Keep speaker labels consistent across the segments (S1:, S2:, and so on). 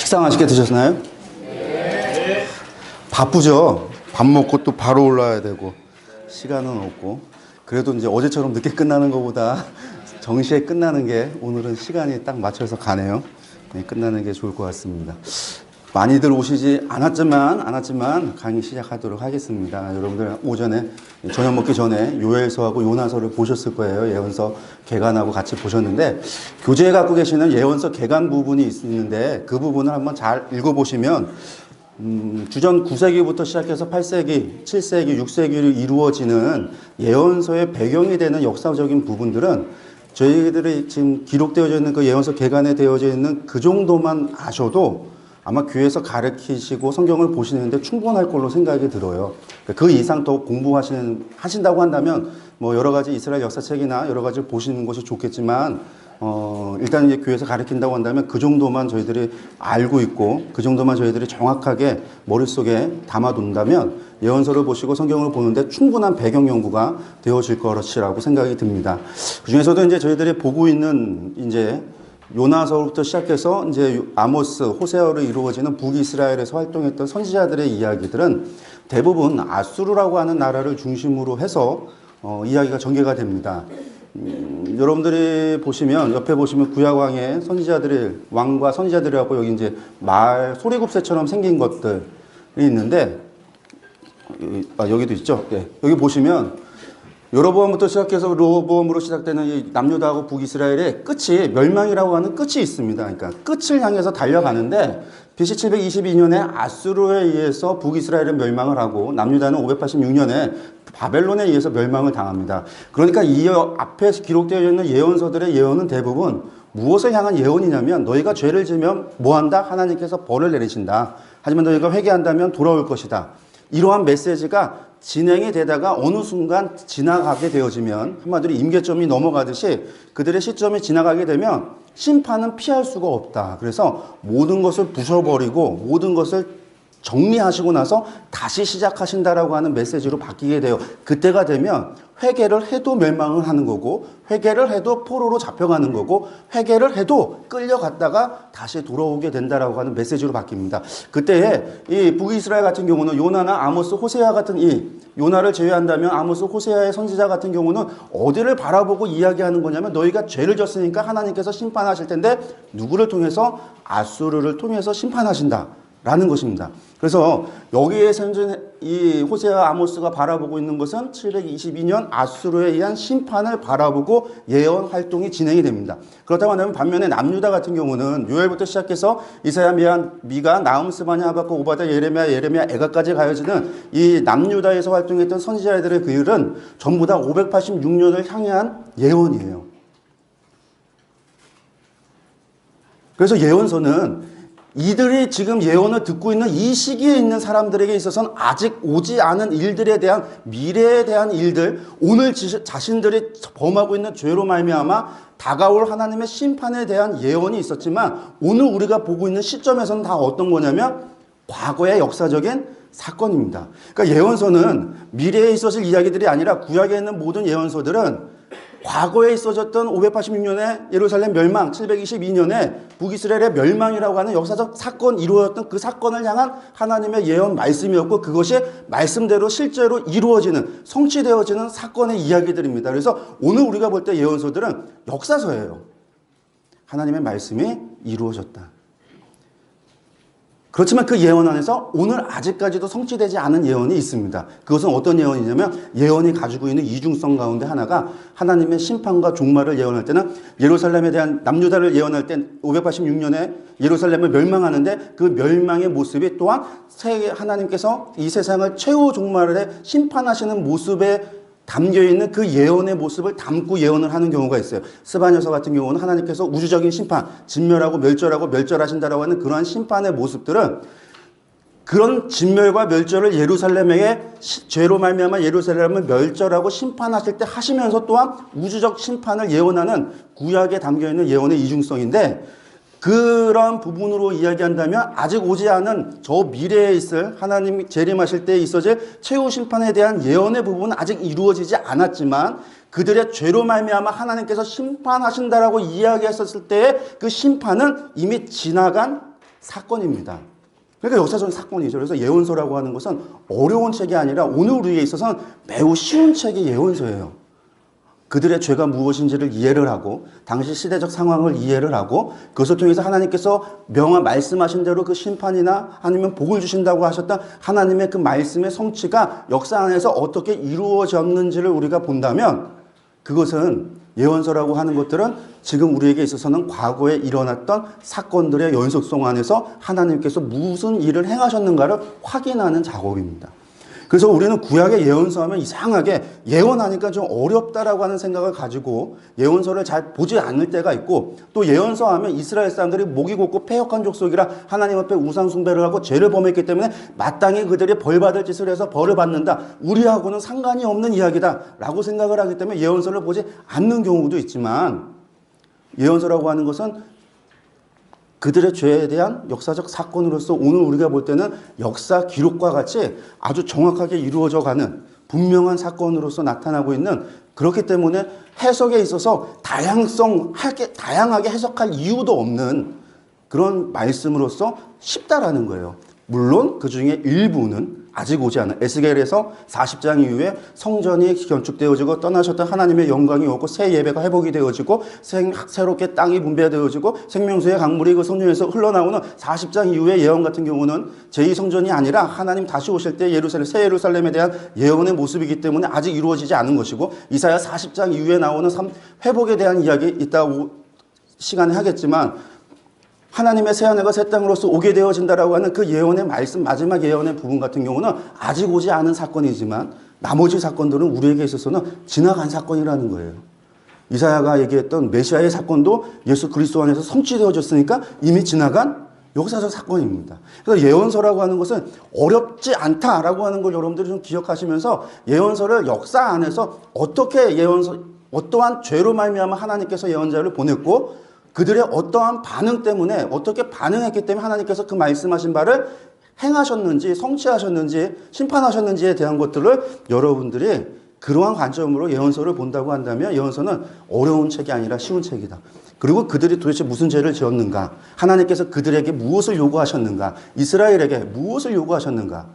S1: 식사 맛있게 드셨나요? 네. 바쁘죠? 밥 먹고 또 바로 올라와야 되고 시간은 없고 그래도 이제 어제처럼 늦게 끝나는 것보다 정시에 끝나는 게 오늘은 시간이 딱 맞춰서 가네요. 네, 끝나는 게 좋을 것 같습니다. 많이들 오시지 않았지만 강의 시작하도록 하겠습니다. 여러분들 오전에 저녁 먹기 전에 요엘서하고 요나서를 보셨을 거예요. 예언서 개관하고 같이 보셨는데 교재에 갖고 계시는 예언서 개관 부분이 있는데 그 부분을 한번 잘 읽어보시면 주전 9세기부터 시작해서 8세기, 7세기, 6세기로 이루어지는 예언서의 배경이 되는 역사적인 부분들은 저희들이 지금 기록되어져 있는 그 예언서 개관에 되어져 있는 그 정도만 아셔도 아마 교회에서 가르치시고 성경을 보시는데 충분할 걸로 생각이 들어요. 그 이상 더 공부하신다고 한다면 뭐 여러 가지 이스라엘 역사책이나 여러 가지를 보시는 것이 좋겠지만 일단 이제 교회에서 가르친다고 한다면 그 정도만 저희들이 알고 있고 그 정도만 저희들이 정확하게 머릿속에 담아둔다면 예언서를 보시고 성경을 보는데 충분한 배경 연구가 되어질 것이라고 생각이 듭니다. 그 중에서도 이제 저희들이 보고 있는 이제 요나서부터 시작해서 이제 아모스, 호세아로 이루어지는 북이스라엘에서 활동했던 선지자들의 이야기들은 대부분 아수르라고 하는 나라를 중심으로 해서 이야기가 전개가 됩니다. 여러분들이 보시면 옆에 보시면 구약왕의 선지자들이 왕과 선지자들이라고 여기 이제 말 소리굽새처럼 생긴 것들이 있는데 여기도 있죠. 네. 여기 보시면 여로보암부터 시작해서 로보암으로 시작되는 이 남유다하고 북이스라엘의 끝이 멸망이라고 하는 끝이 있습니다. 그러니까 끝을 향해서 달려가는데 BC 722년에 아수르에 의해서 북이스라엘은 멸망을 하고 남유다는 586년에 바벨론에 의해서 멸망을 당합니다. 그러니까 이 앞에 기록되어 있는 예언서들의 예언은 대부분 무엇을 향한 예언이냐면 너희가 죄를 지면 뭐한다? 하나님께서 벌을 내리신다. 하지만 너희가 회개한다면 돌아올 것이다. 이러한 메시지가 진행이 되다가 어느 순간 지나가게 되어지면 한마디로 임계점이 넘어가듯이 그들의 시점이 지나가게 되면 심판은 피할 수가 없다. 그래서 모든 것을 부숴버리고 모든 것을 정리하시고 나서 다시 시작하신다라고 하는 메시지로 바뀌게 돼요. 그때가 되면 회개를 해도 멸망을 하는 거고 회개를 해도 포로로 잡혀가는 거고 회개를 해도 끌려갔다가 다시 돌아오게 된다라고 하는 메시지로 바뀝니다. 그때에 이 북이스라엘 같은 경우는 요나나 아모스, 호세아 같은 이 요나를 제외한다면 아모스, 호세아의 선지자 같은 경우는 어디를 바라보고 이야기하는 거냐면 너희가 죄를 졌으니까 하나님께서 심판하실 텐데 누구를 통해서? 아수르를 통해서 심판하신다. 라는 것입니다. 그래서 여기에서 이 호세아 아모스가 바라보고 있는 것은 722년 아수르에 의한 심판을 바라보고 예언 활동이 진행이 됩니다. 그렇다고 한다면 반면에 남유다 같은 경우는 요엘부터 시작해서 이사야, 미가, 나훔, 스바냐, 하박국, 오바댜, 예레미야, 에가까지 가여지는 이 남유다에서 활동했던 선지자들의 글은 전부 다 586년을 향한 예언이에요. 그래서 예언서는 이들이 지금 예언을 듣고 있는 이 시기에 있는 사람들에게 있어서는 아직 오지 않은 일들에 대한 미래에 대한 일들, 오늘 자신들이 범하고 있는 죄로 말미암아 다가올 하나님의 심판에 대한 예언이 있었지만 오늘 우리가 보고 있는 시점에서는 다 어떤 거냐면 과거의 역사적인 사건입니다. 그러니까 예언서는 미래에 있어질 이야기들이 아니라 구약에 있는 모든 예언서들은 과거에 있어졌던 586년에 예루살렘 멸망, 722년에 북이스라엘의 멸망이라고 하는 역사적 사건 이루어졌던 그 사건을 향한 하나님의 예언 말씀이었고 그것이 말씀대로 실제로 이루어지는 성취되어지는 사건의 이야기들입니다. 그래서 오늘 우리가 볼 때 예언서들은 역사서예요. 하나님의 말씀이 이루어졌다. 그렇지만 그 예언 안에서 오늘 아직까지도 성취되지 않은 예언이 있습니다. 그것은 어떤 예언이냐면 예언이 가지고 있는 이중성 가운데 하나가 하나님의 심판과 종말을 예언할 때는 예루살렘에 대한 남유다를 예언할 때 586년에 예루살렘을 멸망하는데 그 멸망의 모습이 또한 하나님께서 이 세상을 최후 종말에 심판하시는 모습에 담겨있는 그 예언의 모습을 담고 예언을 하는 경우가 있어요. 스바냐서 같은 경우는 하나님께서 우주적인 심판, 진멸하고 멸절하고 멸절하신다라고 하는 그러한 심판의 모습들은 그런 진멸과 멸절을 예루살렘에게 죄로 말미암아 예루살렘을 멸절하고 심판하실 때 하시면서 또한 우주적 심판을 예언하는 구약에 담겨있는 예언의 이중성인데 그런 부분으로 이야기한다면 아직 오지 않은 저 미래에 있을 하나님이 재림하실 때 있어질 최후 심판에 대한 예언의 부분은 아직 이루어지지 않았지만 그들의 죄로 말미암아 하나님께서 심판하신다라고 이야기했었을 때의 그 심판은 이미 지나간 사건입니다. 그러니까 역사적인 사건이죠. 그래서 예언서라고 하는 것은 어려운 책이 아니라 오늘 우리에게 있어서는 매우 쉬운 책이 예언서예요. 그들의 죄가 무엇인지를 이해를 하고 당시 시대적 상황을 이해를 하고 그것을 통해서 하나님께서 말씀하신 대로 그 심판이나 아니면 복을 주신다고 하셨던 하나님의 그 말씀의 성취가 역사 안에서 어떻게 이루어졌는지를 우리가 본다면 그것은 예언서라고 하는 것들은 지금 우리에게 있어서는 과거에 일어났던 사건들의 연속성 안에서 하나님께서 무슨 일을 행하셨는가를 확인하는 작업입니다. 그래서 우리는 구약의 예언서 하면 이상하게 예언하니까 좀 어렵다라고 하는 생각을 가지고 예언서를 잘 보지 않을 때가 있고 또 예언서 하면 이스라엘 사람들이 목이 곧고 패역한 족속이라 하나님 앞에 우상 숭배를 하고 죄를 범했기 때문에 마땅히 그들이 벌받을 짓을 해서 벌을 받는다. 우리하고는 상관이 없는 이야기다 라고 생각을 하기 때문에 예언서를 보지 않는 경우도 있지만 예언서라고 하는 것은 그들의 죄에 대한 역사적 사건으로서 오늘 우리가 볼 때는 역사 기록과 같이 아주 정확하게 이루어져 가는 분명한 사건으로서 나타나고 있는 그렇기 때문에 해석에 있어서 다양하게 해석할 이유도 없는 그런 말씀으로서 쉽다라는 거예요. 물론 그 중에 일부는 아직 오지 않은 에스겔에서 40장 이후에 성전이 건축되어지고 떠나셨던 하나님의 영광이 오고 새 예배가 회복이 되어지고 새롭게 땅이 분배되어지고 생명수의 강물이 그 성전에서 흘러나오는 40장 이후의 예언 같은 경우는 제2성전이 아니라 하나님 다시 오실 때 새 예루살렘에 대한 예언의 모습이기 때문에 아직 이루어지지 않은 것이고 이사야 40장 이후에 나오는 회복에 대한 이야기 이따 시간에 하겠지만 하나님의 새하늘과 새 땅으로서 오게 되어진다라고 하는 그 예언의 말씀 마지막 예언의 부분 같은 경우는 아직 오지 않은 사건이지만 나머지 사건들은 우리에게 있어서는 지나간 사건이라는 거예요. 이사야가 얘기했던 메시아의 사건도 예수 그리스도 안에서 성취되어졌으니까 이미 지나간 역사적 사건입니다. 그래서 예언서라고 하는 것은 어렵지 않다라고 하는 걸 여러분들이 좀 기억하시면서 예언서를 역사 안에서 어떠한 죄로 말미암아 하나님께서 예언자를 보냈고 그들의 어떠한 반응 때문에 어떻게 반응했기 때문에 하나님께서 그 말씀하신 바를 행하셨는지 성취하셨는지 심판하셨는지에 대한 것들을 여러분들이 그러한 관점으로 예언서를 본다고 한다면 예언서는 어려운 책이 아니라 쉬운 책이다. 그리고 그들이 도대체 무슨 죄를 지었는가? 하나님께서 그들에게 무엇을 요구하셨는가? 이스라엘에게 무엇을 요구하셨는가?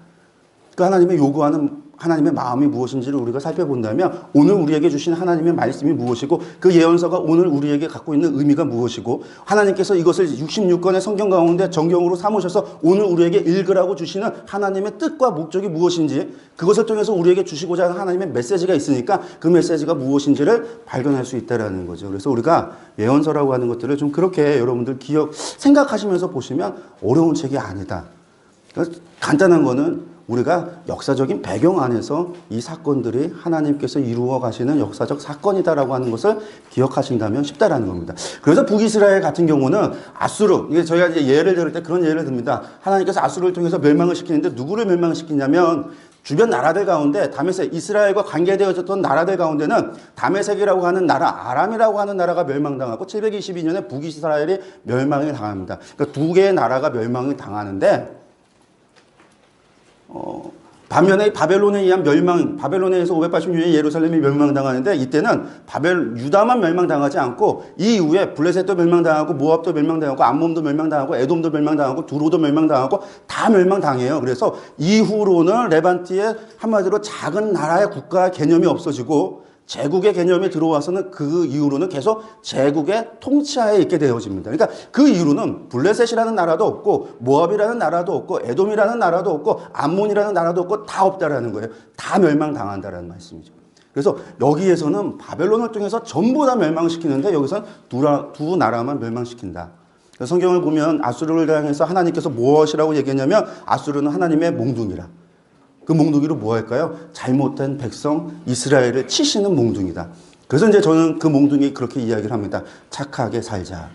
S1: 그 하나님의 요구하는 하나님의 마음이 무엇인지를 우리가 살펴본다면 오늘 우리에게 주신 하나님의 말씀이 무엇이고 그 예언서가 오늘 우리에게 갖고 있는 의미가 무엇이고 하나님께서 이것을 66권의 성경 가운데 정경으로 삼으셔서 오늘 우리에게 읽으라고 주시는 하나님의 뜻과 목적이 무엇인지 그것을 통해서 우리에게 주시고자 하는 하나님의 메시지가 있으니까 그 메시지가 무엇인지를 발견할 수 있다는 거죠. 그래서 우리가 예언서라고 하는 것들을 좀 그렇게 여러분들 생각하시면서 보시면 어려운 책이 아니다. 간단한 거는 우리가 역사적인 배경 안에서 이 사건들이 하나님께서 이루어 가시는 역사적 사건이다라고 하는 것을 기억하신다면 쉽다라는 겁니다. 그래서 북이스라엘 같은 경우는 아수르, 이게 저희가 이제 예를 들을 때 그런 예를 듭니다. 하나님께서 아수르를 통해서 멸망을 시키는데 누구를 멸망시키냐면 주변 나라들 가운데 이스라엘과 관계되어졌던 나라들 가운데는 다메섹이라고 하는 나라, 아람이라고 하는 나라가 멸망당하고 722년에 북이스라엘이 멸망을 당합니다. 그러니까 두 개의 나라가 멸망을 당하는데 반면에 바벨론에 의한 바벨론에서 586년에 예루살렘이 멸망당하는데 이때는 유다만 멸망당하지 않고 이 이후에 블레셋도 멸망당하고 모압도 멸망당하고 암몬도 멸망당하고 에돔도 멸망당하고 두로도 멸망당하고 다 멸망당해요. 그래서 이후로는 레반티의 한마디로 작은 나라의 국가 개념이 없어지고 제국의 개념이 들어와서는 그 이후로는 계속 제국의 통치하에 있게 되어집니다. 그러니까 그 이후로는 블레셋이라는 나라도 없고 모압이라는 나라도 없고 에돔이라는 나라도 없고 암몬이라는 나라도 없고 다 없다라는 거예요. 다 멸망당한다라는 말씀이죠. 그래서 여기에서는 바벨론을 통해서 전부 다 멸망시키는데 여기서는 두 나라만 멸망시킨다. 성경을 보면 아수르를 향해서 하나님께서 무엇이라고 얘기했냐면 아수르는 하나님의 몽둥이라. 그 몽둥이로 뭐 할까요? 잘못된 백성 이스라엘을 치시는 몽둥이다. 그래서 이제 저는 그 몽둥이 그렇게 이야기를 합니다. 착하게 살자.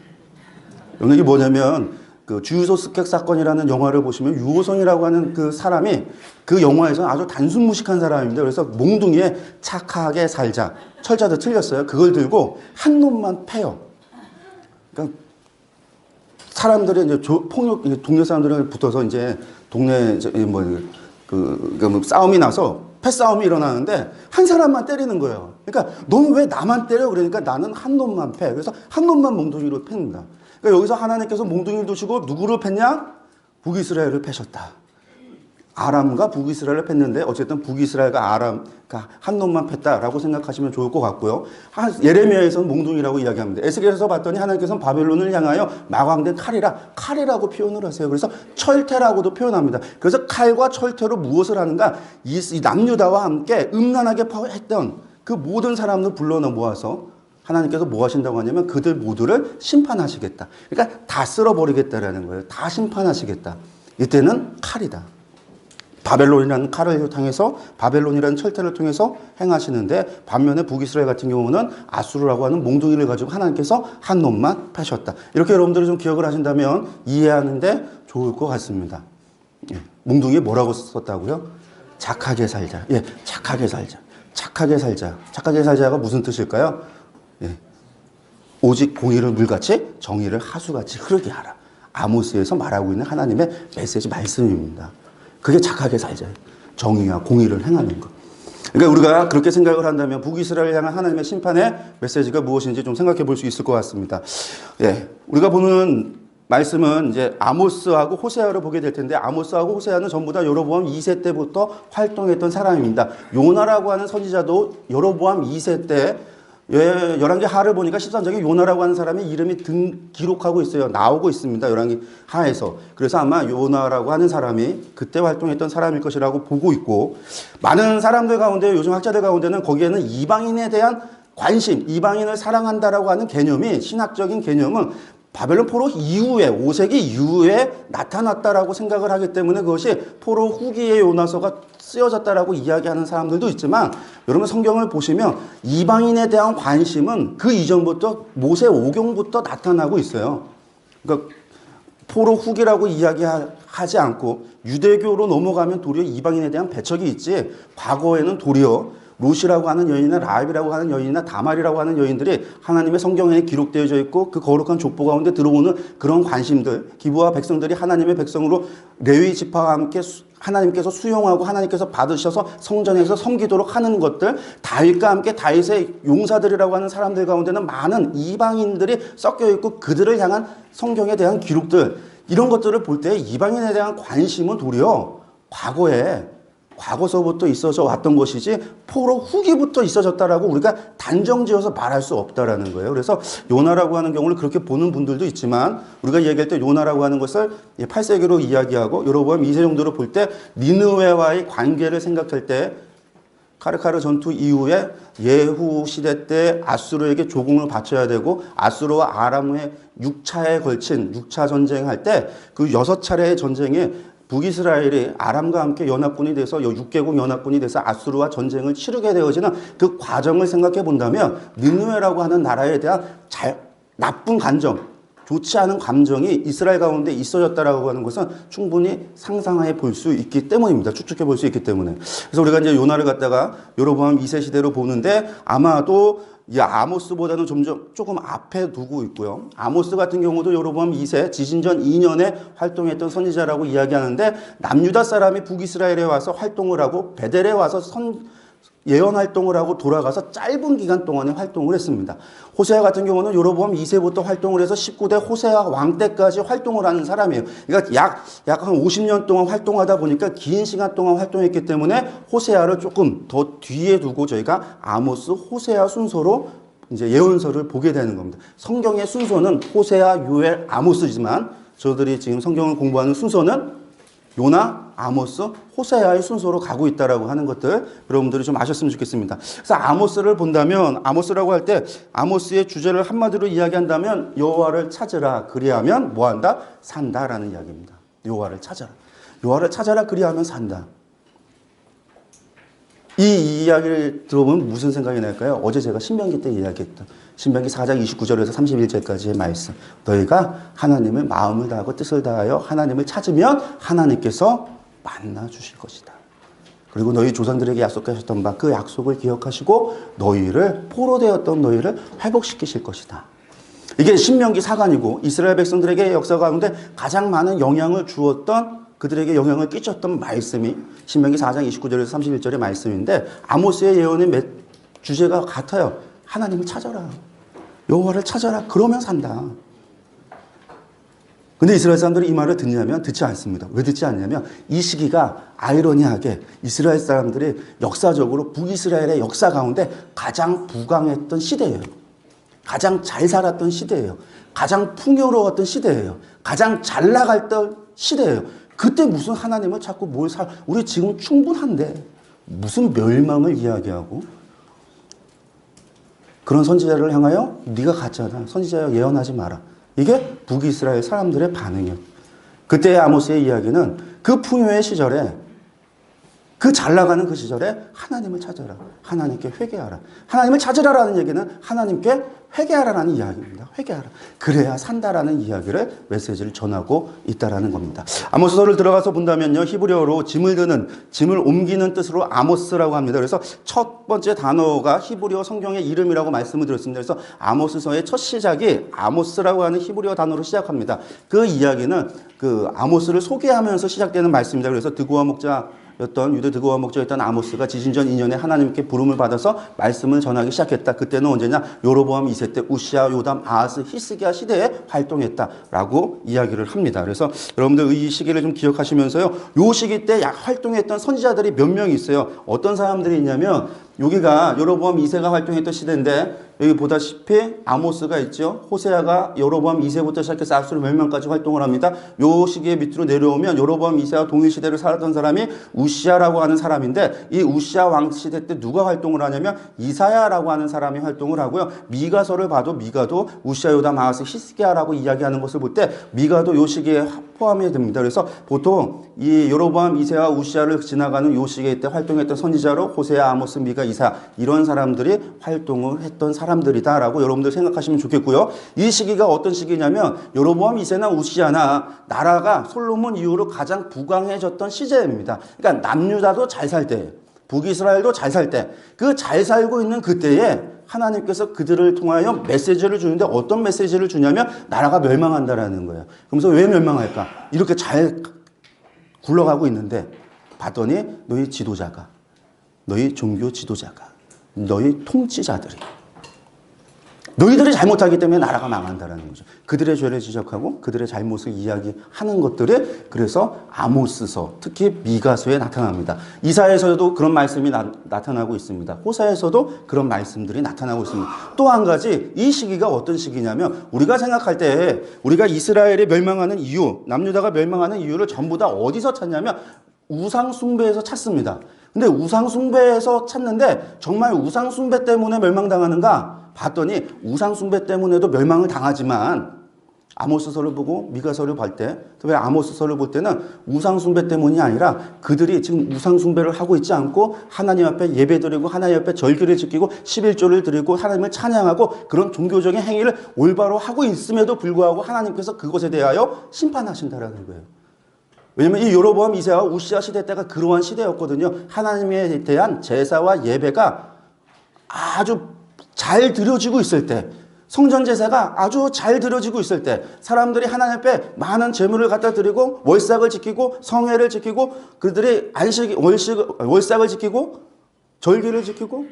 S1: 이게 뭐냐면 그 주유소 습격 사건이라는 영화를 보시면 유호성이라고 하는 그 사람이 그 영화에서는 아주 단순무식한 사람입니다. 그래서 몽둥이에 착하게 살자. 철자도 틀렸어요. 그걸 들고 한 놈만 패요. 그러니까 사람들이 이제 동네 사람들이 붙어서 이제 동네 싸움이 나서 패싸움이 일어나는데 한 사람만 때리는 거예요. 그러니까 넌 왜 나만 때려? 그러니까 나는 한 놈만 패. 그래서 한 놈만 몽둥이로 팹니다. 그러니까 여기서 하나님께서 몽둥이를 두시고 누구를 팼냐? 북이스라엘을 패셨다. 아람과 북이스라엘을 팼는데 어쨌든 북이스라엘과 아람, 그러니까 한 놈만 팼다라고 생각하시면 좋을 것 같고요. 예레미야에서는 몽둥이라고 이야기합니다. 에스겔에서 봤더니 하나님께서는 바벨론을 향하여 마광된 칼이라고 표현을 하세요. 그래서 철퇴라고도 표현합니다. 그래서 칼과 철퇴로 무엇을 하는가? 이 남유다와 함께 음란하게 했던 그 모든 사람들 불러 모아서 하나님께서 뭐 하신다고 하냐면 그들 모두를 심판하시겠다. 그러니까 다 쓸어버리겠다라는 거예요. 다 심판하시겠다. 이때는 칼이다. 바벨론이라는 칼을 통해서 바벨론이라는 철퇴를 통해서 행하시는데 반면에 북이스라엘 같은 경우는 아수르라고 하는 몽둥이를 가지고 하나님께서 한 놈만 패셨다. 이렇게 여러분들이 좀 기억을 하신다면 이해하는데 좋을 것 같습니다. 예. 몽둥이에 뭐라고 썼다고요? 착하게 살자. 예, 착하게 살자. 착하게 살자. 착하게 살자가 무슨 뜻일까요? 예. 오직 공의를 물같이 정의를 하수같이 흐르게 하라. 아모스에서 말하고 있는 하나님의 메시지 말씀입니다. 그게 착하게 살자. 정의와 공의를 행하는 것. 그러니까 우리가 그렇게 생각을 한다면 북이스라엘을 향한 하나님의 심판의 메시지가 무엇인지 좀 생각해 볼 수 있을 것 같습니다. 예. 우리가 보는 말씀은 이제 아모스하고 호세아를 보게 될 텐데 아모스하고 호세아는 전부 다 여로보암 2세 때부터 활동했던 사람입니다. 요나라고 하는 선지자도 여로보암 2세 때 열왕기 하를 보니까 13장에 요나라고 하는 사람이 이름이 기록하고 있어요. 나오고 있습니다. 열왕기 하에서. 그래서 아마 요나라고 하는 사람이 그때 활동했던 사람일 것이라고 보고 있고 많은 사람들 가운데 요즘 학자들 가운데는 거기에는 이방인에 대한 관심, 이방인을 사랑한다라고 하는 개념이 신학적인 개념은 바벨론 포로 이후에 5세기 이후에 나타났다라고 생각을 하기 때문에 그것이 포로 후기의 요나서가 쓰여졌다라고 이야기하는 사람들도 있지만 여러분 성경을 보시면 이방인에 대한 관심은 그 이전부터 모세 오경부터 나타나고 있어요. 그러니까 포로 후기라고 이야기하지 않고 유대교로 넘어가면 도리어 이방인에 대한 배척이 있지 과거에는 도리어 롯이라고 하는 여인이나 라합이라고 하는 여인이나 다말이라고 하는 여인들이 하나님의 성경에 기록되어져 있고 그 거룩한 족보 가운데 들어오는 그런 관심들 기브와 백성들이 하나님의 백성으로 레위 지파와 함께 하나님께서 수용하고 하나님께서 받으셔서 성전에서 섬기도록 하는 것들 다윗과 함께 다윗의 용사들이라고 하는 사람들 가운데는 많은 이방인들이 섞여 있고 그들을 향한 성경에 대한 기록들 이런 것들을 볼 때 이방인에 대한 관심은 도리어 과거서부터 있어져 왔던 것이지 포로 후기부터 있어졌다라고 우리가 단정지어서 말할 수 없다라는 거예요. 그래서 요나라고 하는 경우를 그렇게 보는 분들도 있지만 우리가 얘기할 때 요나라고 하는 것을 8세기로 이야기하고 여러분 2세 정도로 볼 때 니느웨와의 관계를 생각할 때 카르카르 전투 이후에 예후 시대 때 아수르에게 조공을 바쳐야 되고 아수르와 아람의 6차에 걸친 6차 전쟁할 때 그 6차례의 전쟁에 북이스라엘이 아람과 함께 연합군이 돼서 6개국 연합군이 돼서 아수르와 전쟁을 치르게 되어지는 그 과정을 생각해 본다면 니느웨라고 하는 나라에 대한 나쁜 감정, 좋지 않은 감정이 이스라엘 가운데 있어졌다라고 하는 것은 충분히 상상해 볼 수 있기 때문입니다. 추측해 볼 수 있기 때문에. 그래서 우리가 이제 요나를 갖다가 여로보암 2세 시대로 보는데 아마도 이 아모스보다는 조금 앞에 두고 있고요. 아모스 같은 경우도 여로보암 2세 지신전 2년에 활동했던 선지자라고 이야기하는데 남유다 사람이 북이스라엘에 와서 활동을 하고 베델에 와서 예언 활동을 하고 돌아가서 짧은 기간 동안에 활동을 했습니다. 호세아 같은 경우는 여로보암 2세부터 활동을 해서 19대 호세아 왕 때까지 활동을 하는 사람이에요. 그러니까 약 한 50년 동안 활동하다 보니까 긴 시간 동안 활동했기 때문에 호세아를 조금 더 뒤에 두고 저희가 아모스, 호세아 순서로 이제 예언서를 보게 되는 겁니다. 성경의 순서는 호세아, 요엘, 아모스지만 저들이 지금 성경을 공부하는 순서는 요나, 아모스, 호세아의 순서로 가고 있다라고 하는 것들 여러분들이 좀 아셨으면 좋겠습니다. 그래서 아모스를 본다면 아모스라고 할 때 아모스의 주제를 한마디로 이야기한다면 여호와를 찾으라 그리하면 뭐한다? 산다라는 이야기입니다. 여호와를 찾아라. 여호와를 찾아라 그리하면 산다. 이 이야기를 들어보면 무슨 생각이 날까요? 어제 제가 신명기 때 이야기했던 신명기 4장 29절에서 31절까지의 말씀. 너희가 하나님을 마음을 다하고 뜻을 다하여 하나님을 찾으면 하나님께서 만나 주실 것이다. 그리고 너희 조상들에게 약속하셨던 바 그 약속을 기억하시고 너희를 포로 되었던 너희를 회복시키실 것이다. 이게 신명기 4강이고 이스라엘 백성들에게 역사 가운데 가장 많은 영향을 주었던 그들에게 영향을 끼쳤던 말씀이 신명기 4장 29절에서 31절의 말씀인데 아모스의 예언의 주제가 같아요. 하나님을 찾아라. 여호와를 찾아라. 그러면 산다. 근데 이스라엘 사람들이 이 말을 듣냐면 듣지 않습니다. 왜 듣지 않냐면 이 시기가 아이러니하게 이스라엘 사람들이 역사적으로 북이스라엘의 역사 가운데 가장 부강했던 시대예요. 가장 잘 살았던 시대예요. 가장 풍요로웠던 시대예요. 가장 잘 나갔던 시대예요. 그때 무슨 하나님을 자꾸 우리 지금 충분한데 무슨 멸망을 이야기하고 그런 선지자를 향하여 네가 가짜다. 선지자여 예언하지 마라. 이게 북이스라엘 사람들의 반응이에요. 그때 아모스의 이야기는 그 풍요의 시절에 그 잘 나가는 그 시절에 하나님을 찾아라. 하나님께 회개하라. 하나님을 찾으라라는 얘기는 하나님께 회개하라라는 이야기입니다. 회개하라. 그래야 산다라는 이야기를 메시지를 전하고 있다라는 겁니다. 아모스서를 들어가서 본다면요. 히브리어로 짐을 옮기는 뜻으로 아모스라고 합니다. 그래서 첫 번째 단어가 히브리어 성경의 이름이라고 말씀을 드렸습니다. 그래서 아모스서의 첫 시작이 아모스라고 하는 히브리어 단어로 시작합니다. 그 이야기는 그 아모스를 소개하면서 시작되는 말씀입니다. 그래서 유대 드고와 목자였던 아모스가 지신전 2년에 하나님께 부름을 받아서 말씀을 전하기 시작했다. 그때는 언제냐? 여로보암 2세 때 우시아, 요담, 아하스, 히스기야 시대에 활동했다라고 이야기를 합니다. 그래서 여러분들 이 시기를 좀 기억하시면서요. 요 시기 때 활동했던 선지자들이 몇 명 있어요. 어떤 사람들이 있냐면 여기가 여로보암 2세가 활동했던 시대인데 여기 보다시피 아모스가 있죠. 호세아가 여로보암 2세부터 시작해서 악수르 몇 명까지 활동을 합니다. 요 시기에 밑으로 내려오면 여로보암 2세와 동일 시대를 살았던 사람이 우시아라고 하는 사람인데 이 우시아 왕 시대 때 누가 활동을 하냐면 이사야라고 하는 사람이 활동을 하고요. 미가서를 봐도 미가도 우시아, 요담, 아하스, 히스기야라고 이야기하는 것을 볼 때 미가도 요 시기에 포함이 됩니다. 그래서 보통 이 여로보암 2세와 우시아를 지나가는 요 시기에 때 활동했던 선지자로 호세아, 아모스, 미가, 이사 이런 사람들이 활동을 했던 사람들이다라고 여러분들 생각하시면 좋겠고요. 이 시기가 어떤 시기냐면 여로보암 2세나 우시아나 나라가 솔로몬 이후로 가장 부강해졌던 시제입니다. 그러니까 남유다도 잘 살 때, 북이스라엘도 잘 살 때, 그 잘 살고 있는 그때에 하나님께서 그들을 통하여 메시지를 주는데 어떤 메시지를 주냐면 나라가 멸망한다라는 거예요. 그러면서 왜 멸망할까? 이렇게 잘 굴러가고 있는데 봤더니 너희 지도자가, 너희 종교 지도자가, 너희 통치자들이 너희들이 잘못하기 때문에 나라가 망한다라는 거죠. 그들의 죄를 지적하고 그들의 잘못을 이야기하는 것들이 그래서 아모스서, 특히 미가서에 나타납니다. 이사야에서도 그런 말씀이 나타나고 있습니다. 호사에서도 그런 말씀들이 나타나고 있습니다. 또 한 가지 이 시기가 어떤 시기냐면 우리가 생각할 때 우리가 이스라엘이 멸망하는 이유, 남유다가 멸망하는 이유를 전부 다 어디서 찾냐면 우상 숭배에서 찾습니다. 근데 우상 숭배에서 찾는데 정말 우상 숭배 때문에 멸망당하는가? 봤더니 우상 숭배 때문에도 멸망을 당하지만 아모스서를 보고 미가서를 볼 때, 특히 아모스서를 볼 때는 우상 숭배 때문이 아니라 그들이 지금 우상 숭배를 하고 있지 않고 하나님 앞에 예배드리고 하나님 앞에 절기를 지키고 11조를 드리고 하나님을 찬양하고 그런 종교적인 행위를 올바로 하고 있음에도 불구하고 하나님께서 그것에 대하여 심판하신다라는 거예요. 왜냐면 이 여로보암 2세와 우시아 시대 때가 그러한 시대였거든요. 하나님에 대한 제사와 예배가 아주 잘 드려지고 있을 때, 성전 제사가 아주 잘 드려지고 있을 때, 사람들이 하나님 앞에 많은 제물을 갖다 드리고 월삭을 지키고 성회를 지키고 그들이 월삭을 지키고 절기를 지키고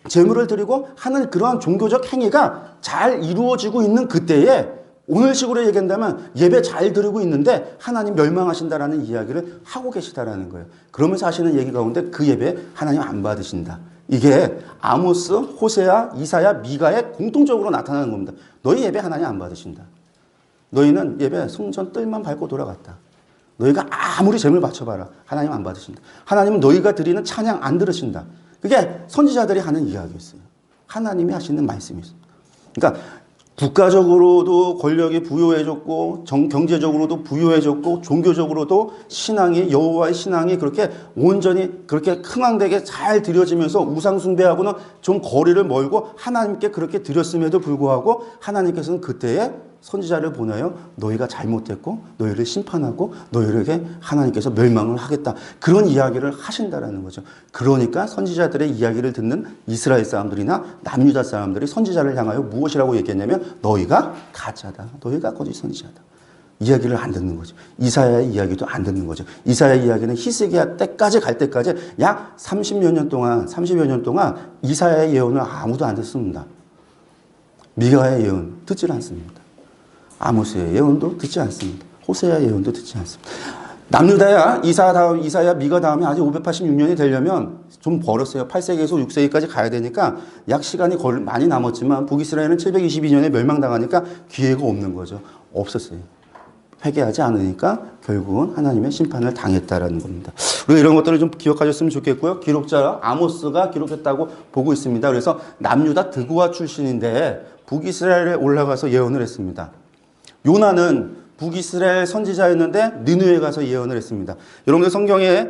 S1: 제물을 드리고 하는 그러한 종교적 행위가 잘 이루어지고 있는 그때에 오늘식으로 얘기한다면 예배 잘 드리고 있는데 하나님 멸망하신다라는 이야기를 하고 계시다라는 거예요. 그러면서 하시는 얘기 가운데 그 예배 하나님 안 받으신다. 이게 아모스, 호세아, 이사야, 미가에 공통적으로 나타나는 겁니다. 너희 예배 하나님 안 받으신다. 너희는 예배 성전 뜰만 밟고 돌아갔다. 너희가 아무리 재물 바쳐봐라. 하나님 안 받으신다. 하나님은 너희가 드리는 찬양 안 들으신다. 그게 선지자들이 하는 이야기였어요. 하나님이 하시는 말씀이었어요. 그러니까 국가적으로도 권력이 부여해졌고 경제적으로도 부여해졌고 종교적으로도 신앙이 여호와의 신앙이 그렇게 온전히 그렇게 흥황되게 잘 드려지면서 우상 숭배하고는 좀 거리를 멀고 하나님께 그렇게 드렸음에도 불구하고 하나님께서는 그때에 선지자를 보내요. 너희가 잘못했고 너희를 심판하고 너희에게 하나님께서 멸망을 하겠다. 그런 이야기를 하신다라는 거죠. 그러니까 선지자들의 이야기를 듣는 이스라엘 사람들이나 남유다 사람들이 선지자를 향하여 무엇이라고 얘기했냐면 너희가 가짜다. 너희가 거짓 선지자다. 이야기를 안 듣는 거죠. 이사야의 이야기도 안 듣는 거죠. 이사야의 이야기는 히스기야 때까지 갈 때까지 약 30여 년 동안 이사야의 예언을 아무도 안 듣습니다. 미가의 예언 듣질 않습니다. 아모스의 예언도 듣지 않습니다. 호세아 예언도 듣지 않습니다. 남유다야 이사야 미가 다음에 아직 586년이 되려면 좀 벌었어요. 8세기에서 6세기까지 가야 되니까 약 시간이 많이 남았지만 북이스라엘은 722년에 멸망당하니까 기회가 없는 거죠. 없었어요. 회개하지 않으니까 결국은 하나님의 심판을 당했다라는 겁니다. 우리가 이런 것들을 좀 기억하셨으면 좋겠고요. 기록자 아모스가 기록했다고 보고 있습니다. 그래서 남유다 드고아 출신인데 북이스라엘에 올라가서 예언을 했습니다. 요나는 북이스라엘 선지자였는데 느느웨에 가서 예언을 했습니다. 여러분들 성경에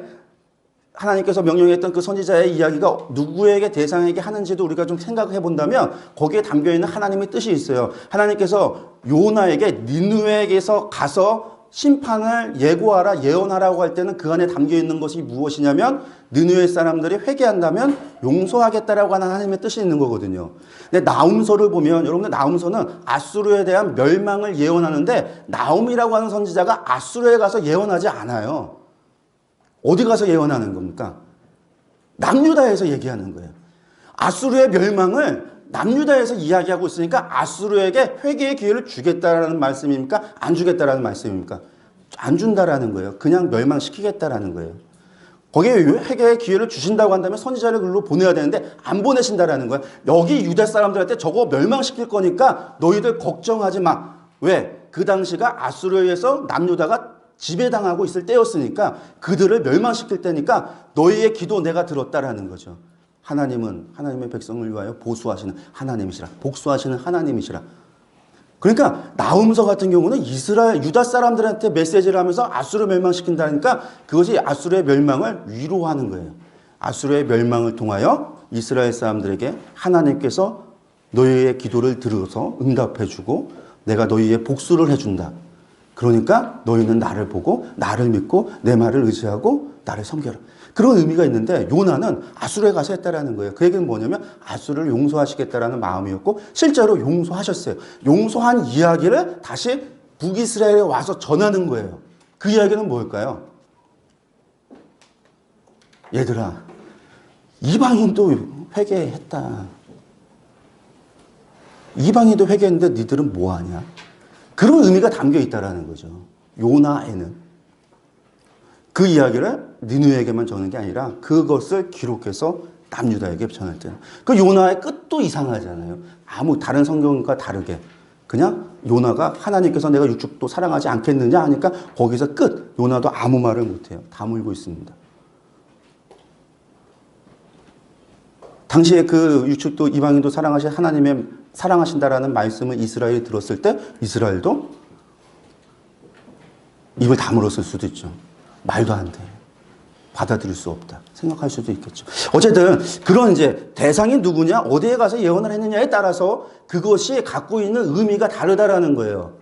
S1: 하나님께서 명령했던 그 선지자의 이야기가 누구에게 대상에게 하는지도 우리가 좀 생각해 본다면 거기에 담겨있는 하나님의 뜻이 있어요. 하나님께서 요나에게 니느웨에게서 가서 심판을 예고하라 예언하라고 할 때는 그 안에 담겨있는 것이 무엇이냐면 느느웨 사람들이 회개한다면 용서하겠다라고 하는 하나님의 뜻이 있는 거거든요. 근데 나훔서를 보면 여러분들 나훔서는 아수르에 대한 멸망을 예언하는데 나훔이라고 하는 선지자가 아수르에 가서 예언하지 않아요. 어디 가서 예언하는 겁니까? 남유다에서 얘기하는 거예요. 아수르의 멸망을 남유다에서 이야기하고 있으니까 아수르에게 회개의 기회를 주겠다라는 말씀입니까? 안 주겠다라는 말씀입니까? 안 준다라는 거예요. 그냥 멸망시키겠다라는 거예요. 거기에 회개의 기회를 주신다고 한다면 선지자를 글로 보내야 되는데 안 보내신다라는 거예요. 여기 유다 사람들한테 저거 멸망시킬 거니까 너희들 걱정하지 마. 왜? 그 당시가 아수르에 의해서 남유다가 지배당하고 있을 때였으니까 그들을 멸망시킬 때니까 너희의 기도 내가 들었다라는 거죠. 하나님은 하나님의 백성을 위하여 보수하시는 하나님이시라. 복수하시는 하나님이시라. 그러니까 나훔서 같은 경우는 유다 사람들한테 메시지를 하면서 아수르 멸망시킨다니까 그것이 아수르의 멸망을 위로하는 거예요. 아수르의 멸망을 통하여 이스라엘 사람들에게 하나님께서 너희의 기도를 들어서 응답해주고 내가 너희의 복수를 해준다. 그러니까 너희는 나를 보고 나를 믿고 내 말을 의지하고 나를 섬겨라. 그런 의미가 있는데 요나는 아수르에 가서 했다라는 거예요. 그 얘기는 뭐냐면 아수르를 용서하시겠다라는 마음이었고 실제로 용서하셨어요. 용서한 이야기를 다시 북이스라엘에 와서 전하는 거예요. 그 이야기는 뭘까요? 얘들아, 이방인도 회개했다. 이방인도 회개했는데 니들은 뭐하냐? 그런 의미가 담겨 있다라는 거죠. 요나에는. 그 이야기를 니느웨에게만 전하는 게 아니라 그것을 기록해서 남유다에게 전할 때는. 그 요나의 끝도 이상하잖아요. 아무 다른 성경과 다르게. 그냥 요나가 하나님께서 내가 육축도 사랑하지 않겠느냐 하니까 거기서 끝. 요나도 아무 말을 못해요. 다물고 있습니다. 당시에 그 유축도 이방인도 사랑하신다라는 말씀을 이스라엘이 들었을 때 이스라엘도 입을 다물었을 수도 있죠. 말도 안 돼. 받아들일 수 없다. 생각할 수도 있겠죠. 어쨌든 그런 이제 대상이 누구냐, 어디에 가서 예언을 했느냐에 따라서 그것이 갖고 있는 의미가 다르다라는 거예요.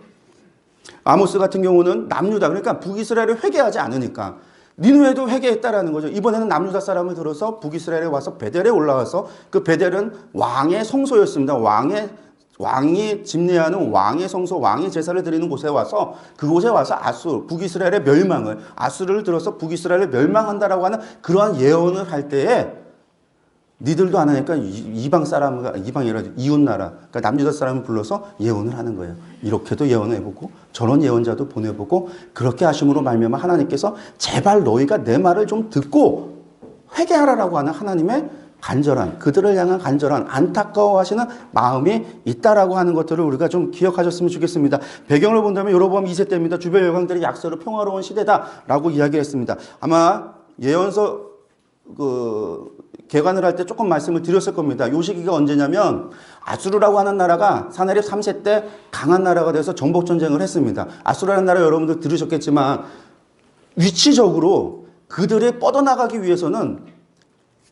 S1: 아모스 같은 경우는 남유다, 그러니까 북이스라엘을 회개하지 않으니까 니느웨도 회개했다라는 거죠. 이번에는 남유다 사람을 들어서 북이스라엘에 와서 베델에 올라와서 그 베델은 왕의 성소였습니다. 왕이 집례하는 왕의 성소, 왕의 제사를 드리는 곳에 와서 그곳에 와서 북이스라엘의 멸망을 아수르를 들어서 북이스라엘을 멸망한다라고 하는 그러한 예언을 할 때에 니들도 안 하니까 이방이라 이웃 나라, 그러니까 남유다 사람을 불러서 예언을 하는 거예요. 이렇게도 예언을 해보고 저런 예언자도 보내보고 그렇게 하심으로 말미암아 하나님께서 제발 너희가 내 말을 좀 듣고 회개하라라고 하는 하나님의 간절한, 그들을 향한 간절한 안타까워하시는 마음이 있다라고 하는 것들을 우리가 좀 기억하셨으면 좋겠습니다. 배경을 본다면 여로보암 2세 때입니다. 주변 열강들이 약소로 평화로운 시대다라고 이야기를 했습니다. 아마 예언서 개관을 할 때 조금 말씀을 드렸을 겁니다. 요 시기가 언제냐면 아수르라고 하는 나라가 사내립 3세 때 강한 나라가 돼서 정복전쟁을 했습니다. 아수르라는 나라 여러분들 들으셨겠지만 위치적으로 그들이 뻗어나가기 위해서는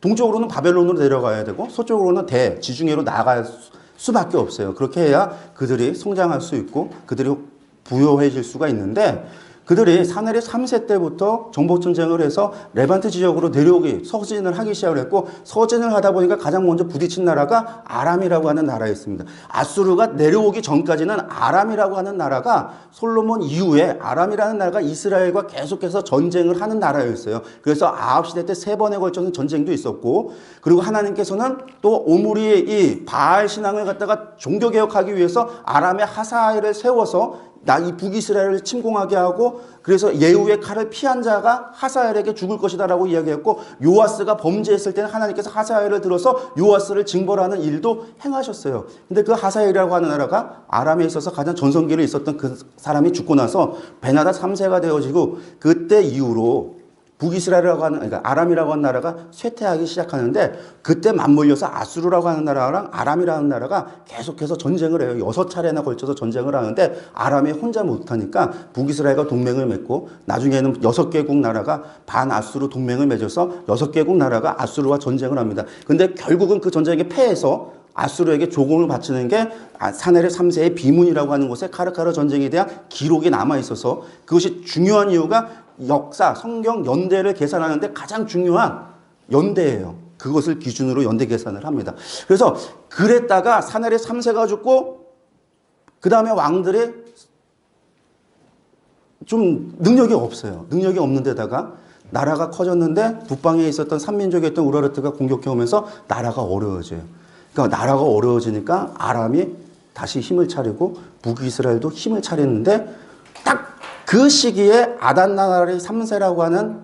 S1: 동쪽으로는 바벨론으로 내려가야 되고 서쪽으로는 지중해로 나아갈 수밖에 없어요. 그렇게 해야 그들이 성장할 수 있고 그들이 부여해질 수가 있는데 그들이 사내리 3세 때부터 정복전쟁을 해서 레반트 지역으로 내려오기, 서진을 하기 시작을 했고, 서진을 하다 보니까 가장 먼저 부딪힌 나라가 아람이라고 하는 나라였습니다. 아수르가 내려오기 전까지는 아람이라고 하는 나라가 솔로몬 이후에 아람이라는 나라가 이스라엘과 계속해서 전쟁을 하는 나라였어요. 그래서 아합 시대 때 3번에 걸쳐서 전쟁도 있었고, 그리고 하나님께서는 또 오므리의 이 바알 신앙을 갖다가 종교개혁하기 위해서 아람의 하사엘을 세워서 이 북이스라엘을 침공하게 하고, 그래서 예후의 칼을 피한 자가 하사엘에게 죽을 것이다라고 이야기했고, 요아스가 범죄했을 때는 하나님께서 하사엘을 들어서 요아스를 징벌하는 일도 행하셨어요. 근데 그 하사엘이라고 하는 나라가 아람에 있어서 가장 전성기를 있었던 그 사람이 죽고 나서 베나다 3세가 되어지고, 그때 이후로 북이스라엘이라고 하는, 그러니까 아람이라고 하는 나라가 쇠퇴하기 시작하는데, 그때 맞물려서 아수르라고 하는 나라랑 아람이라는 나라가 계속해서 전쟁을 해요. 6차례나 걸쳐서 전쟁을 하는데, 아람이 혼자 못하니까 북이스라엘과 동맹을 맺고, 나중에는 6개국 나라가 반아수르 동맹을 맺어서 6개국 나라가 아수르와 전쟁을 합니다. 근데 결국은 그 전쟁에 패해서 아수르에게 조공을 바치는 게 사네립 3세의 비문이라고 하는 곳에 카르카르 전쟁에 대한 기록이 남아 있어서, 그것이 중요한 이유가 역사, 성경 연대를 계산하는데 가장 중요한 연대예요. 그것을 기준으로 연대 계산을 합니다. 그래서 그랬다가 사네립 3세가 죽고, 그 다음에 왕들이 좀 능력이 없어요. 능력이 없는 데다가 나라가 커졌는데 북방에 있었던 산민족이었던 우라르트가 공격해 오면서 나라가 어려워져요. 그러니까 나라가 어려워지니까 아람이 다시 힘을 차리고 북이스라엘도 힘을 차리는데, 딱 그 시기에 아단나라리 3세라고 하는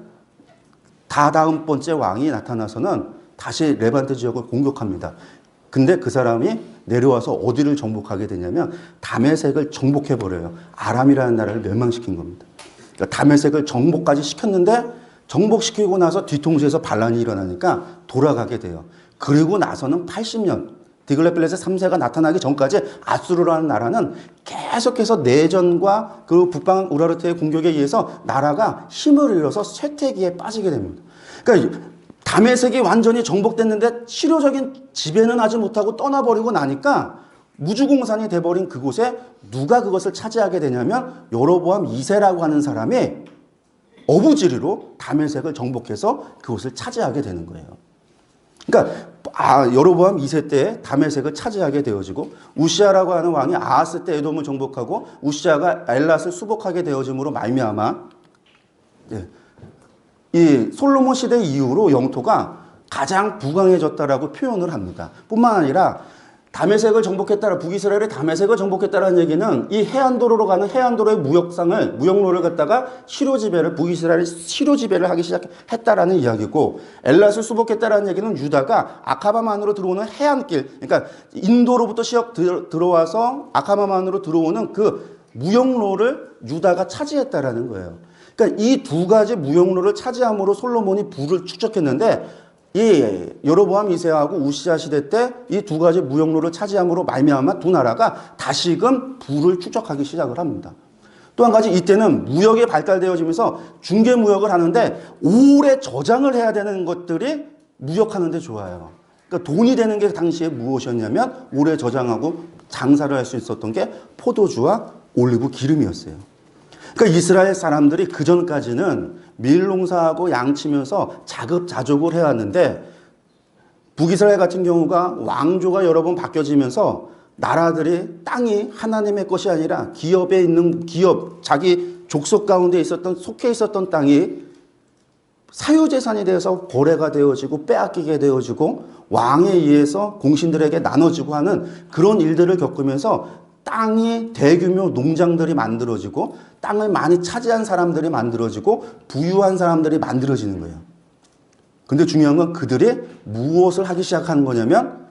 S1: 다다음 번째 왕이 나타나서는 다시 레반트 지역을 공격합니다. 근데 그 사람이 내려와서 어디를 정복하게 되냐면 다메섹을 정복해버려요. 아람이라는 나라를 멸망시킨 겁니다. 그러니까 다메섹을 정복까지 시켰는데, 정복시키고 나서 뒤통수에서 반란이 일어나니까 돌아가게 돼요. 그리고 나서는 80년, 디글레필레세 3세가 나타나기 전까지 아수르라는 나라는 계속해서 내전과 그 북방 우라르트의 공격에 의해서 나라가 힘을 잃어서 쇠퇴기에 빠지게 됩니다. 그러니까 다메섹이 완전히 정복됐는데 실효적인 지배는 하지 못하고 떠나버리고 나니까 무주공산이 돼버린 그곳에 누가 그것을 차지하게 되냐면 여로보암 2세라고 하는 사람이 어부지리로 다메섹을 정복해서 그곳을 차지하게 되는 거예요. 그러니까 여로보암 2세 때 다메섹을 차지하게 되어지고, 우시아라고 하는 왕이 아하스 때 에돔을 정복하고 우시아가 엘랏을 수복하게 되어짐으로 말미암아 이 솔로몬 시대 이후로 영토가 가장 부강해졌다라고 표현을 합니다. 뿐만 아니라 다메섹을 정복했다라, 북이스라엘의 다메섹을 정복했다라는 얘기는 이 해안도로로 가는 해안도로의 무역로를 갖다가 북이스라엘이 시료 지배를 하기 시작했다라는 이야기고, 엘랏을 수복했다라는 얘기는 유다가 아카바만으로 들어오는 해안길, 그러니까 인도로부터 들어와서 아카바만으로 들어오는 그 무역로를 유다가 차지했다라는 거예요. 그러니까 이 두 가지 무역로를 차지함으로 솔로몬이 부를 축적했는데, 이 여로보암 2세하고 우시아 시대 때 이 두 가지 무역로를 차지함으로 말미암아 두 나라가 다시금 부를 축적하기 시작을 합니다. 또 한 가지, 이때는 무역이 발달되어지면서 중개 무역을 하는데 오래 저장을 해야 되는 것들이 무역하는 데 좋아요. 그러니까 돈이 되는 게 당시에 무엇이었냐면 오래 저장하고 장사를 할 수 있었던 게 포도주와 올리브 기름이었어요. 그러니까 이스라엘 사람들이 그 전까지는 밀농사하고 양치면서 자급자족을 해왔는데, 북이스라엘 같은 경우가 왕조가 여러 번 바뀌어지면서 나라들이 땅이 하나님의 것이 아니라 자기 족속 가운데 속해 있었던 땅이 사유재산이 되어서 거래가 되어지고 빼앗기게 되어지고 왕에 의해서 공신들에게 나눠지고 하는 그런 일들을 겪으면서 땅이 대규모 농장들이 만들어지고 땅을 많이 차지한 사람들이 만들어지고 부유한 사람들이 만들어지는 거예요. 근데 중요한 건 그들이 무엇을 하기 시작하는 거냐면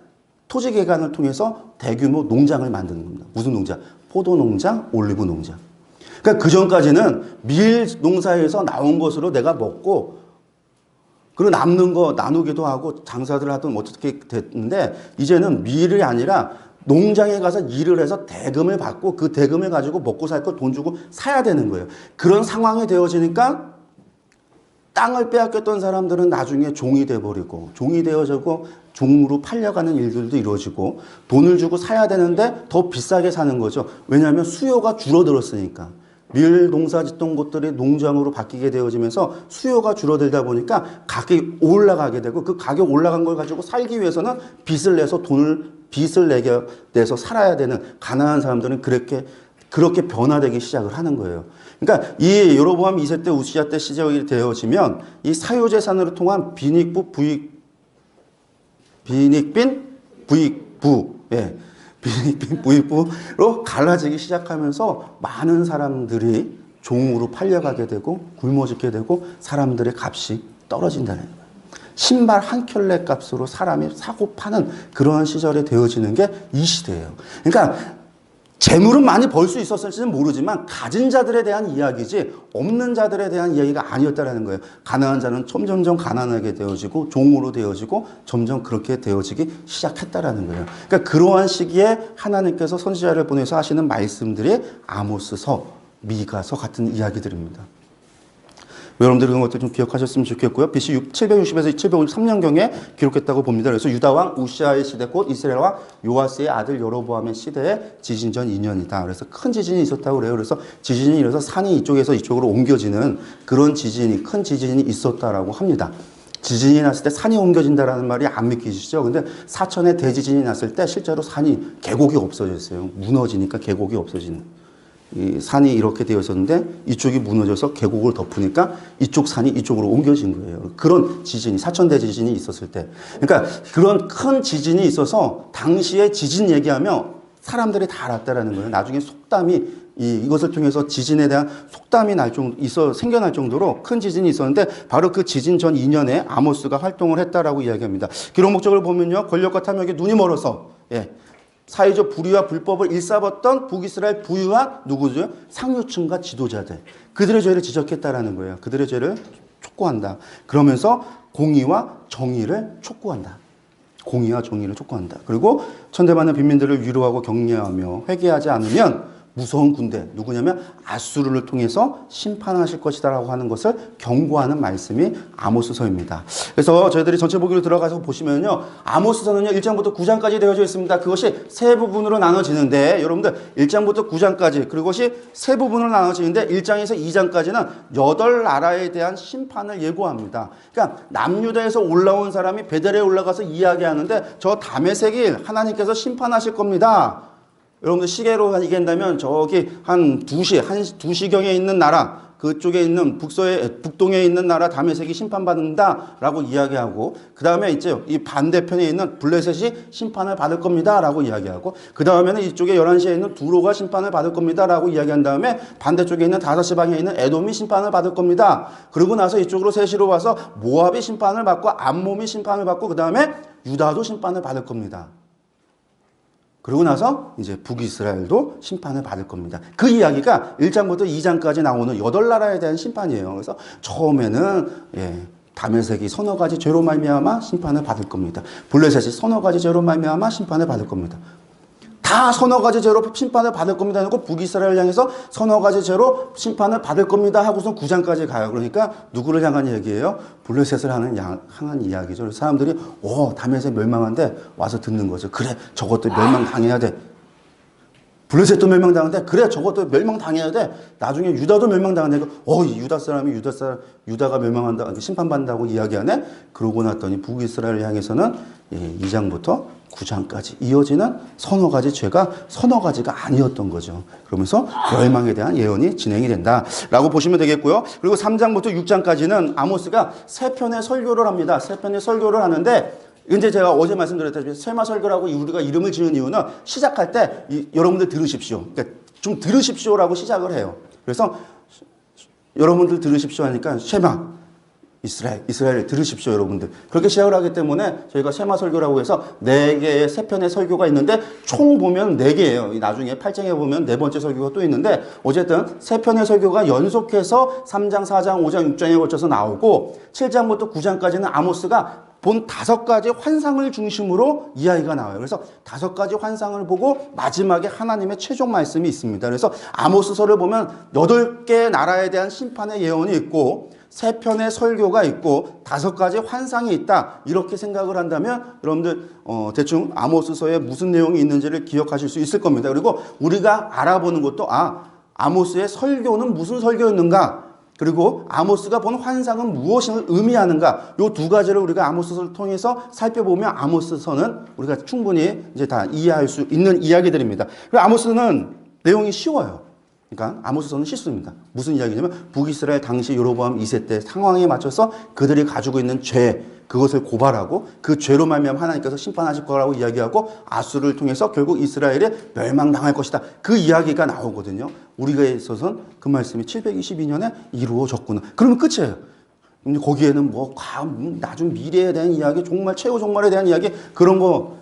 S1: 토지 개간을 통해서 대규모 농장을 만드는 겁니다. 무슨 농장? 포도 농장, 올리브 농장. 그러니까 그 전까지는 밀 농사에서 나온 것으로 내가 먹고, 그리고 남는 거 나누기도 하고 장사들 하든 어떻게 됐는데, 이제는 밀이 아니라 농장에 가서 일을 해서 대금을 받고 그 대금을 가지고 먹고 살 거 돈 주고 사야 되는 거예요. 그런 상황이 되어지니까 땅을 빼앗겼던 사람들은 나중에 종이 돼버리고, 종이 되어지고 종으로 팔려가는 일들도 이루어지고, 돈을 주고 사야 되는데 더 비싸게 사는 거죠. 왜냐하면 수요가 줄어들었으니까. 밀 농사 짓던 곳들이 농장으로 바뀌게 되어지면서 수요가 줄어들다 보니까 가격이 올라가게 되고 그 가격 올라간 걸 가지고 살기 위해서는 빚을 내서 빚을 내서 살아야 되는 가난한 사람들은 그렇게 변화되기 시작을 하는 거예요. 그러니까 이 여로보암 2세 때 우시야 때 시작이 되어지면 이 사유재산으로 통한 빈익빈 부익부로 갈라지기 시작하면서 많은 사람들이 종으로 팔려가게 되고 굶어 죽게 되고 사람들의 값이 떨어진다는 거예요. 신발 한 켤레 값으로 사람이 사고 파는 그러한 시절이 되어지는 게 이 시대예요. 그러니까 재물은 많이 벌 수 있었을지는 모르지만 가진 자들에 대한 이야기지 없는 자들에 대한 이야기가 아니었다라는 거예요. 가난한 자는 점점점 가난하게 되어지고 종으로 되어지고 점점 그렇게 되어지기 시작했다라는 거예요. 그러니까 그러한 시기에 하나님께서 선지자를 보내서 하시는 말씀들이 아모스서, 미가서 같은 이야기들입니다. 여러분들 그런 것들 좀 기억하셨으면 좋겠고요. BC 760에서 753년경에 기록했다고 봅니다. 그래서 유다왕 우시아의 시대 곧 이스라엘 왕 요아스의 아들 여로보암의 시대에 지진 전 2년이다. 그래서 큰 지진이 있었다고 그래요. 그래서 지진이 일어서 산이 이쪽에서 이쪽으로 옮겨지는 그런 지진이, 큰 지진이 있었다라고 합니다. 지진이 났을 때 산이 옮겨진다라는 말이 안 믿기시죠? 근데 사천에 대지진이 났을 때 실제로 산이 계곡이 없어졌어요. 무너지니까 계곡이 없어지는. 이 산이 이렇게 되어 있었는데 이쪽이 무너져서 계곡을 덮으니까 이쪽 산이 이쪽으로 옮겨진 거예요. 그런 지진이, 사천 대지진이 있었을 때. 그러니까 그런 큰 지진이 있어서 당시에 지진 얘기하면 사람들이 다 알았다라는 거예요. 나중에 속담이 이것을 통해서 지진에 대한 속담이 생겨날 정도로 큰 지진이 있었는데 바로 그 지진 전 2년에 아모스가 활동을 했다라고 이야기합니다. 기록 목적을 보면요. 권력과 탐욕에 눈이 멀어서 사회적 불의와 불법을 일삼았던 북이스라엘 부유한 누구죠? 상류층과 지도자들. 그들의 죄를 지적했다라는 거예요. 그들의 죄를 촉구한다. 그러면서 공의와 정의를 촉구한다. 공의와 정의를 촉구한다. 그리고 천대받는 빈민들을 위로하고 격려하며 회개하지 않으면 무서운 군대, 누구냐면 아수르를 통해서 심판하실 것이다라고 하는 것을 경고하는 말씀이 아모스서입니다. 그래서 저희들이 전체 보기로 들어가서 보시면요. 아모스서는요. 1장부터 9장까지 되어져 있습니다. 그것이 세 부분으로 나눠지는데 여러분들 1장부터 9장까지 그것이 세 부분으로 나눠지는데 1장에서 2장까지는 8나라에 대한 심판을 예고합니다. 그러니까 남유다에서 올라온 사람이 베델에 올라가서 이야기하는데 저 다메섹이 하나님께서 심판하실 겁니다. 여러분들 시계로 얘기한다면 저기 한 2시경에 있는 나라, 그쪽에 있는 북동에 있는 나라 다메섹이 심판받는다라고 이야기하고, 그 다음에 이제 이 반대편에 있는 블레셋이 심판을 받을 겁니다라고 이야기하고, 그 다음에는 이쪽에 11시에 있는 두로가 심판을 받을 겁니다라고 이야기한 다음에 반대쪽에 있는 5시 방에 있는 에돔이 심판을 받을 겁니다. 그러고 나서 이쪽으로 3시로 와서 모압이 심판을 받고 암몬이 심판을 받고 그 다음에 유다도 심판을 받을 겁니다. 그러고 나서 이제 북이스라엘도 심판을 받을 겁니다. 그 이야기가 1장부터 2장까지 나오는 8나라에 대한 심판이에요. 그래서 처음에는 다메섹이 서너 가지 죄로 말미암아 심판을 받을 겁니다. 블레셋이 서너 가지 죄로 말미암아 심판을 받을 겁니다. 다 서너 가지 죄로 심판을 받을 겁니다 하고 북이스라엘 향해서 서너 가지 죄로 심판을 받을 겁니다 하고서 9장까지 가요. 그러니까 누구를 향한 얘기예요? 블레셋을 향한 이야기죠. 그래서 사람들이 다메섹 멸망한데 와서 듣는 거죠. 그래 저것도 멸망당해야 돼. 블레셋도 멸망당하는데 그래 저것도 멸망당해야 돼. 나중에 유다도 멸망당하는데 유다 사람이 유다가 멸망한다, 심판받는다고 이야기하네. 그러고 났더니 북이스라엘 향해서는 2장부터 9장까지 이어지는 서너 가지 죄가 서너 가지가 아니었던 거죠. 그러면서 멸망에 대한 예언이 진행이 된다라고 보시면 되겠고요. 그리고 3장부터 6장까지는 아모스가 세 편의 설교를 합니다. 세 편의 설교를 하는데 이제 제가 어제 말씀드렸다시피 세마 설교라고 우리가 이름을 지은 이유는 시작할 때 여러분들 들으십시오. 그러니까 좀 들으십시오라고 시작을 해요. 그래서 여러분들 들으십시오 하니까 쉐마 이스라엘 들으십시오 여러분들. 그렇게 시작을 하기 때문에 저희가 세마 설교라고 해서 4개의 세 편의 설교가 있는데 총 보면 4개예요. 나중에 8장에 보면 4번째 설교가 또 있는데 어쨌든 세 편의 설교가 연속해서 3장, 4장, 5장, 6장에 걸쳐서 나오고 7장부터 9장까지는 아모스가 본 5가지 환상을 중심으로 이야기가 나와요. 그래서 5가지 환상을 보고 마지막에 하나님의 최종 말씀이 있습니다. 그래서 아모스서를 보면 8개의 나라에 대한 심판의 예언이 있고 3편의 설교가 있고 5가지 환상이 있다. 이렇게 생각을 한다면 여러분들 대충 아모스서에 무슨 내용이 있는지를 기억하실 수 있을 겁니다. 그리고 우리가 알아보는 것도 아모스의 설교는 무슨 설교였는가? 그리고 아모스가 본 환상은 무엇을 의미하는가? 이 두 가지를 우리가 아모스서를 통해서 살펴보면 아모스서는 우리가 충분히 이제 다 이해할 수 있는 이야기들입니다. 그리고 아모스는 내용이 쉬워요. 그러니까 아모스서는 실수입니다. 무슨 이야기냐면 북이스라엘 당시 여로보암 2세 때 상황에 맞춰서 그들이 가지고 있는 죄, 그것을 고발하고 그 죄로 말미암아 하나님께서 심판하실 거라고 이야기하고 아수르를 통해서 결국 이스라엘에 멸망당할 것이다. 그 이야기가 나오거든요. 우리가 있어서는 그 말씀이 722년에 이루어졌구나. 그러면 끝이에요. 거기에는 뭐 나중 미래에 대한 이야기, 정말 최후 종말에 대한 이야기, 그런 거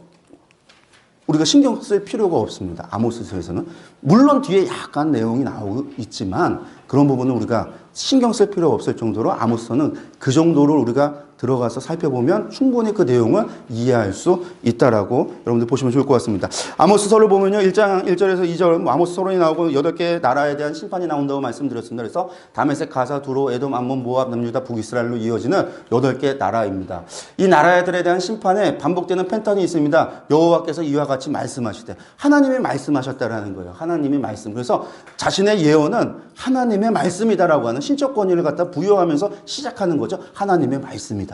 S1: 우리가 신경 쓸 필요가 없습니다. 아모스서에서는. 물론 뒤에 약간 내용이 나오고 있지만 그런 부분은 우리가 신경 쓸 필요 없을 정도로 아모스서는 그 정도로 우리가 들어가서 살펴보면 충분히 그 내용을 이해할 수 있다라고 여러분들 보시면 좋을 것 같습니다. 아모스서를 보면요. 1장 1절에서 2절 아모스서론이 나오고 8개 나라에 대한 심판이 나온다고 말씀드렸습니다. 그래서 다메섹, 가사, 두로, 에돔, 암몬, 모압, 남유다, 북이스라엘로 이어지는 8개 나라입니다. 이 나라들에 대한 심판에 반복되는 패턴이 있습니다. 여호와께서 이와 같이 말씀하시되 하나님이 말씀하셨다라는 거예요. 하나님이 말씀. 그래서 자신의 예언은 하나님의 말씀이다라고 하는 신적 권위를 갖다 부여하면서 시작하는 거죠. 하나님의 말씀이다.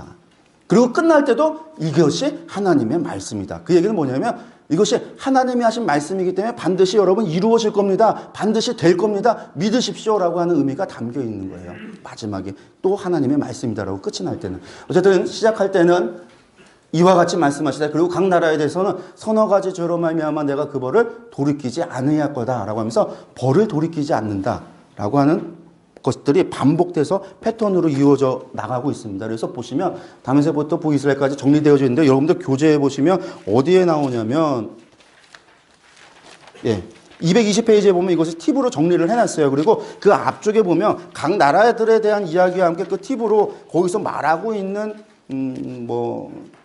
S1: 그리고 끝날 때도 이것이 하나님의 말씀이다. 그 얘기는 뭐냐면 이것이 하나님이 하신 말씀이기 때문에 반드시 여러분 이루어질 겁니다. 반드시 될 겁니다. 믿으십시오라고 하는 의미가 담겨 있는 거예요. 마지막에 또 하나님의 말씀이다라고 끝이 날 때는. 어쨌든 시작할 때는 이와 같이 말씀하시다. 그리고 각 나라에 대해서는 서너 가지 죄로 말미암아 내가 그 벌을 돌이키지 않으할 거다라고 하면서 벌을 돌이키지 않는다라고 하는 것들이 반복돼서 패턴으로 이루어져 나가고 있습니다. 그래서 보시면 다메섹부터 북이스라엘까지 정리되어져 있는데 여러분들 교재에 보시면 어디에 나오냐면 220페이지에 보면 이것을 팁으로 정리를 해놨어요. 그리고 그 앞쪽에 보면 각 나라들에 대한 이야기와 함께 그 팁으로 거기서 말하고 있는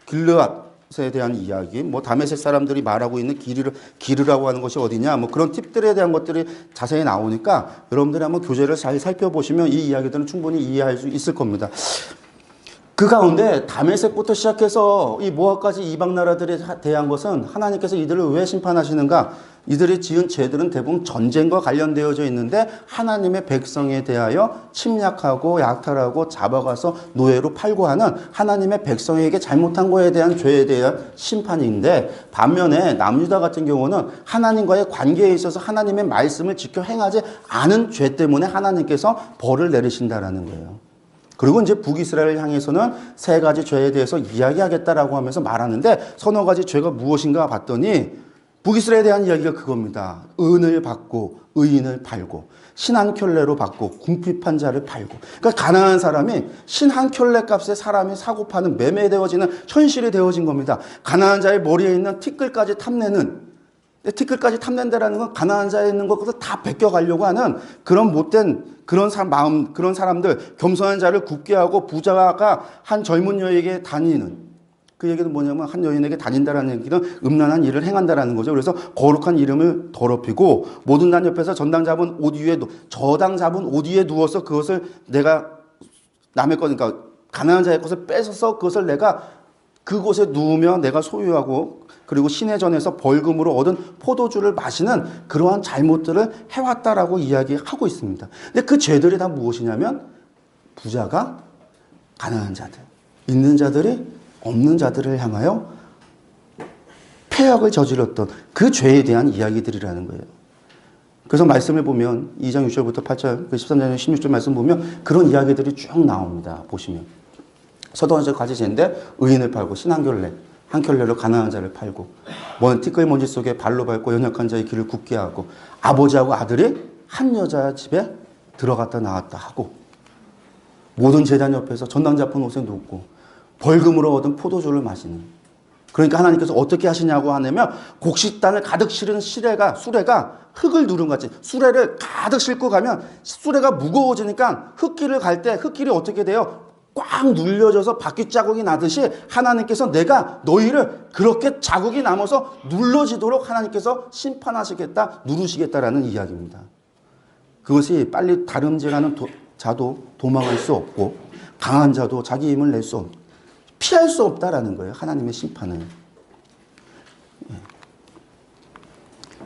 S1: 길르앗에 대한 이야기, 다메섹 사람들이 말하고 있는 기르라고 하는 것이 어디냐, 그런 팁들에 대한 것들이 자세히 나오니까 여러분들이 한번 교재를 잘 살펴보시면 이 이야기들은 충분히 이해할 수 있을 겁니다. 그 가운데 다메섹부터 시작해서 이 모압까지 이방 나라들에 대한 것은 하나님께서 이들을 왜 심판하시는가? 이들이 지은 죄들은 대부분 전쟁과 관련되어져 있는데 하나님의 백성에 대하여 침략하고 약탈하고 잡아가서 노예로 팔고 하는 하나님의 백성에게 잘못한 거에 대한 죄에 대한 심판인데, 반면에 남유다 같은 경우는 하나님과의 관계에 있어서 하나님의 말씀을 지켜 행하지 않은 죄 때문에 하나님께서 벌을 내리신다라는 거예요. 그리고 이제 북이스라엘을 향해서는 세 가지 죄에 대해서 이야기하겠다라고 하면서 말하는데 서너 가지 죄가 무엇인가 봤더니 북이스라엘에 대한 이야기가 그겁니다. 은을 받고 의인을 팔고 신 한 켤레로 받고 궁핍한 자를 팔고. 그러니까 가난한 사람이 신 한 켤레 값에 사람이 사고 파는 매매되어지는 현실이 되어진 겁니다. 가난한 자의 머리에 있는 티끌까지 탐내는, 티끌까지 탐낸다라는 건 가난한 자에 있는 것을 다 베껴가려고 하는 그런 못된 그런 사람들, 겸손한 자를 굳게 하고 부자가 한 젊은 여인에게 다니는, 그 얘기는 뭐냐면 한 여인에게 다닌다라는 얘기는 음란한 일을 행한다라는 거죠. 그래서 거룩한 이름을 더럽히고 모든 난 옆에서 저당 잡은 옷 위에 누워서 그것을 내가 남의 거니까 가난한 자의 것을 뺏어서 그것을 내가 그곳에 누우며 내가 소유하고 그리고 신의 전에서 벌금으로 얻은 포도주를 마시는 그러한 잘못들을 해왔다라고 이야기하고 있습니다. 근데 그 죄들이 다 무엇이냐면 부자가 가난한 자들, 있는 자들이 없는 자들을 향하여 폐역을 저질렀던 그 죄에 대한 이야기들이라는 거예요. 그래서 말씀을 보면 2장 6절부터 8절, 13장 16절 말씀 보면 그런 이야기들이 쭉 나옵니다. 보시면 서도원에서 가지신데 의인을 팔고 신 한 켤레로 가난한 자를 팔고 티끌 먼지 속에 발로 밟고 연약한 자의 길을 굳게 하고 아버지하고 아들이 한 여자 집에 들어갔다 나왔다 하고 모든 제단 옆에서 전당 잡은 옷에 눕고 벌금으로 얻은 포도주를 마시는. 그러니까 하나님께서 어떻게 하시냐고 하냐면 곡식단을 가득 실은 수레가 흙을 누른같이 수레를 가득 싣고 가면 수레가 무거워지니까 흙길을 갈 때 흙길이 어떻게 돼요? 꽉 눌려져서 바퀴 자국이 나듯이 하나님께서 내가 너희를 그렇게 자국이 남아서 눌러지도록 하나님께서 심판하시겠다, 누르시겠다라는 이야기입니다. 그것이 빨리 다름질하는 자도 도망할 수 없고 강한 자도 자기 힘을 낼 수 없고 피할 수 없다라는 거예요. 하나님의 심판을.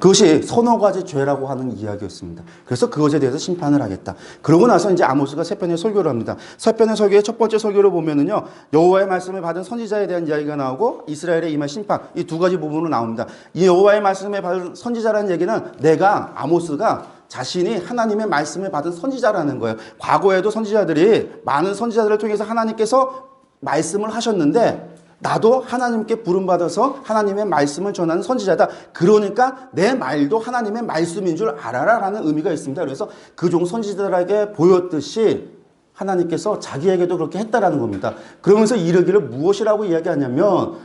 S1: 그것이 서너 가지 죄라고 하는 이야기였습니다. 그래서 그것에 대해서 심판을 하겠다. 그러고 나서 이제 아모스가 세 편의 설교를 합니다. 세 편의 설교의 첫 번째 설교를 보면은요, 여호와의 말씀을 받은 선지자에 대한 이야기가 나오고 이스라엘의 임할 심판, 이 두 가지 부분으로 나옵니다. 이 여호와의 말씀을 받은 선지자라는 얘기는 내가 아모스가 자신이 하나님의 말씀을 받은 선지자라는 거예요. 과거에도 선지자들이 많은 선지자들을 통해서 하나님께서 말씀을 하셨는데 나도 하나님께 부름받아서 하나님의 말씀을 전하는 선지자다. 그러니까 내 말도 하나님의 말씀인 줄 알아라라는 의미가 있습니다. 그래서 그 종 선지자들에게 보였듯이 하나님께서 자기에게도 그렇게 했다라는 겁니다. 그러면서 이르기를 무엇이라고 이야기하냐면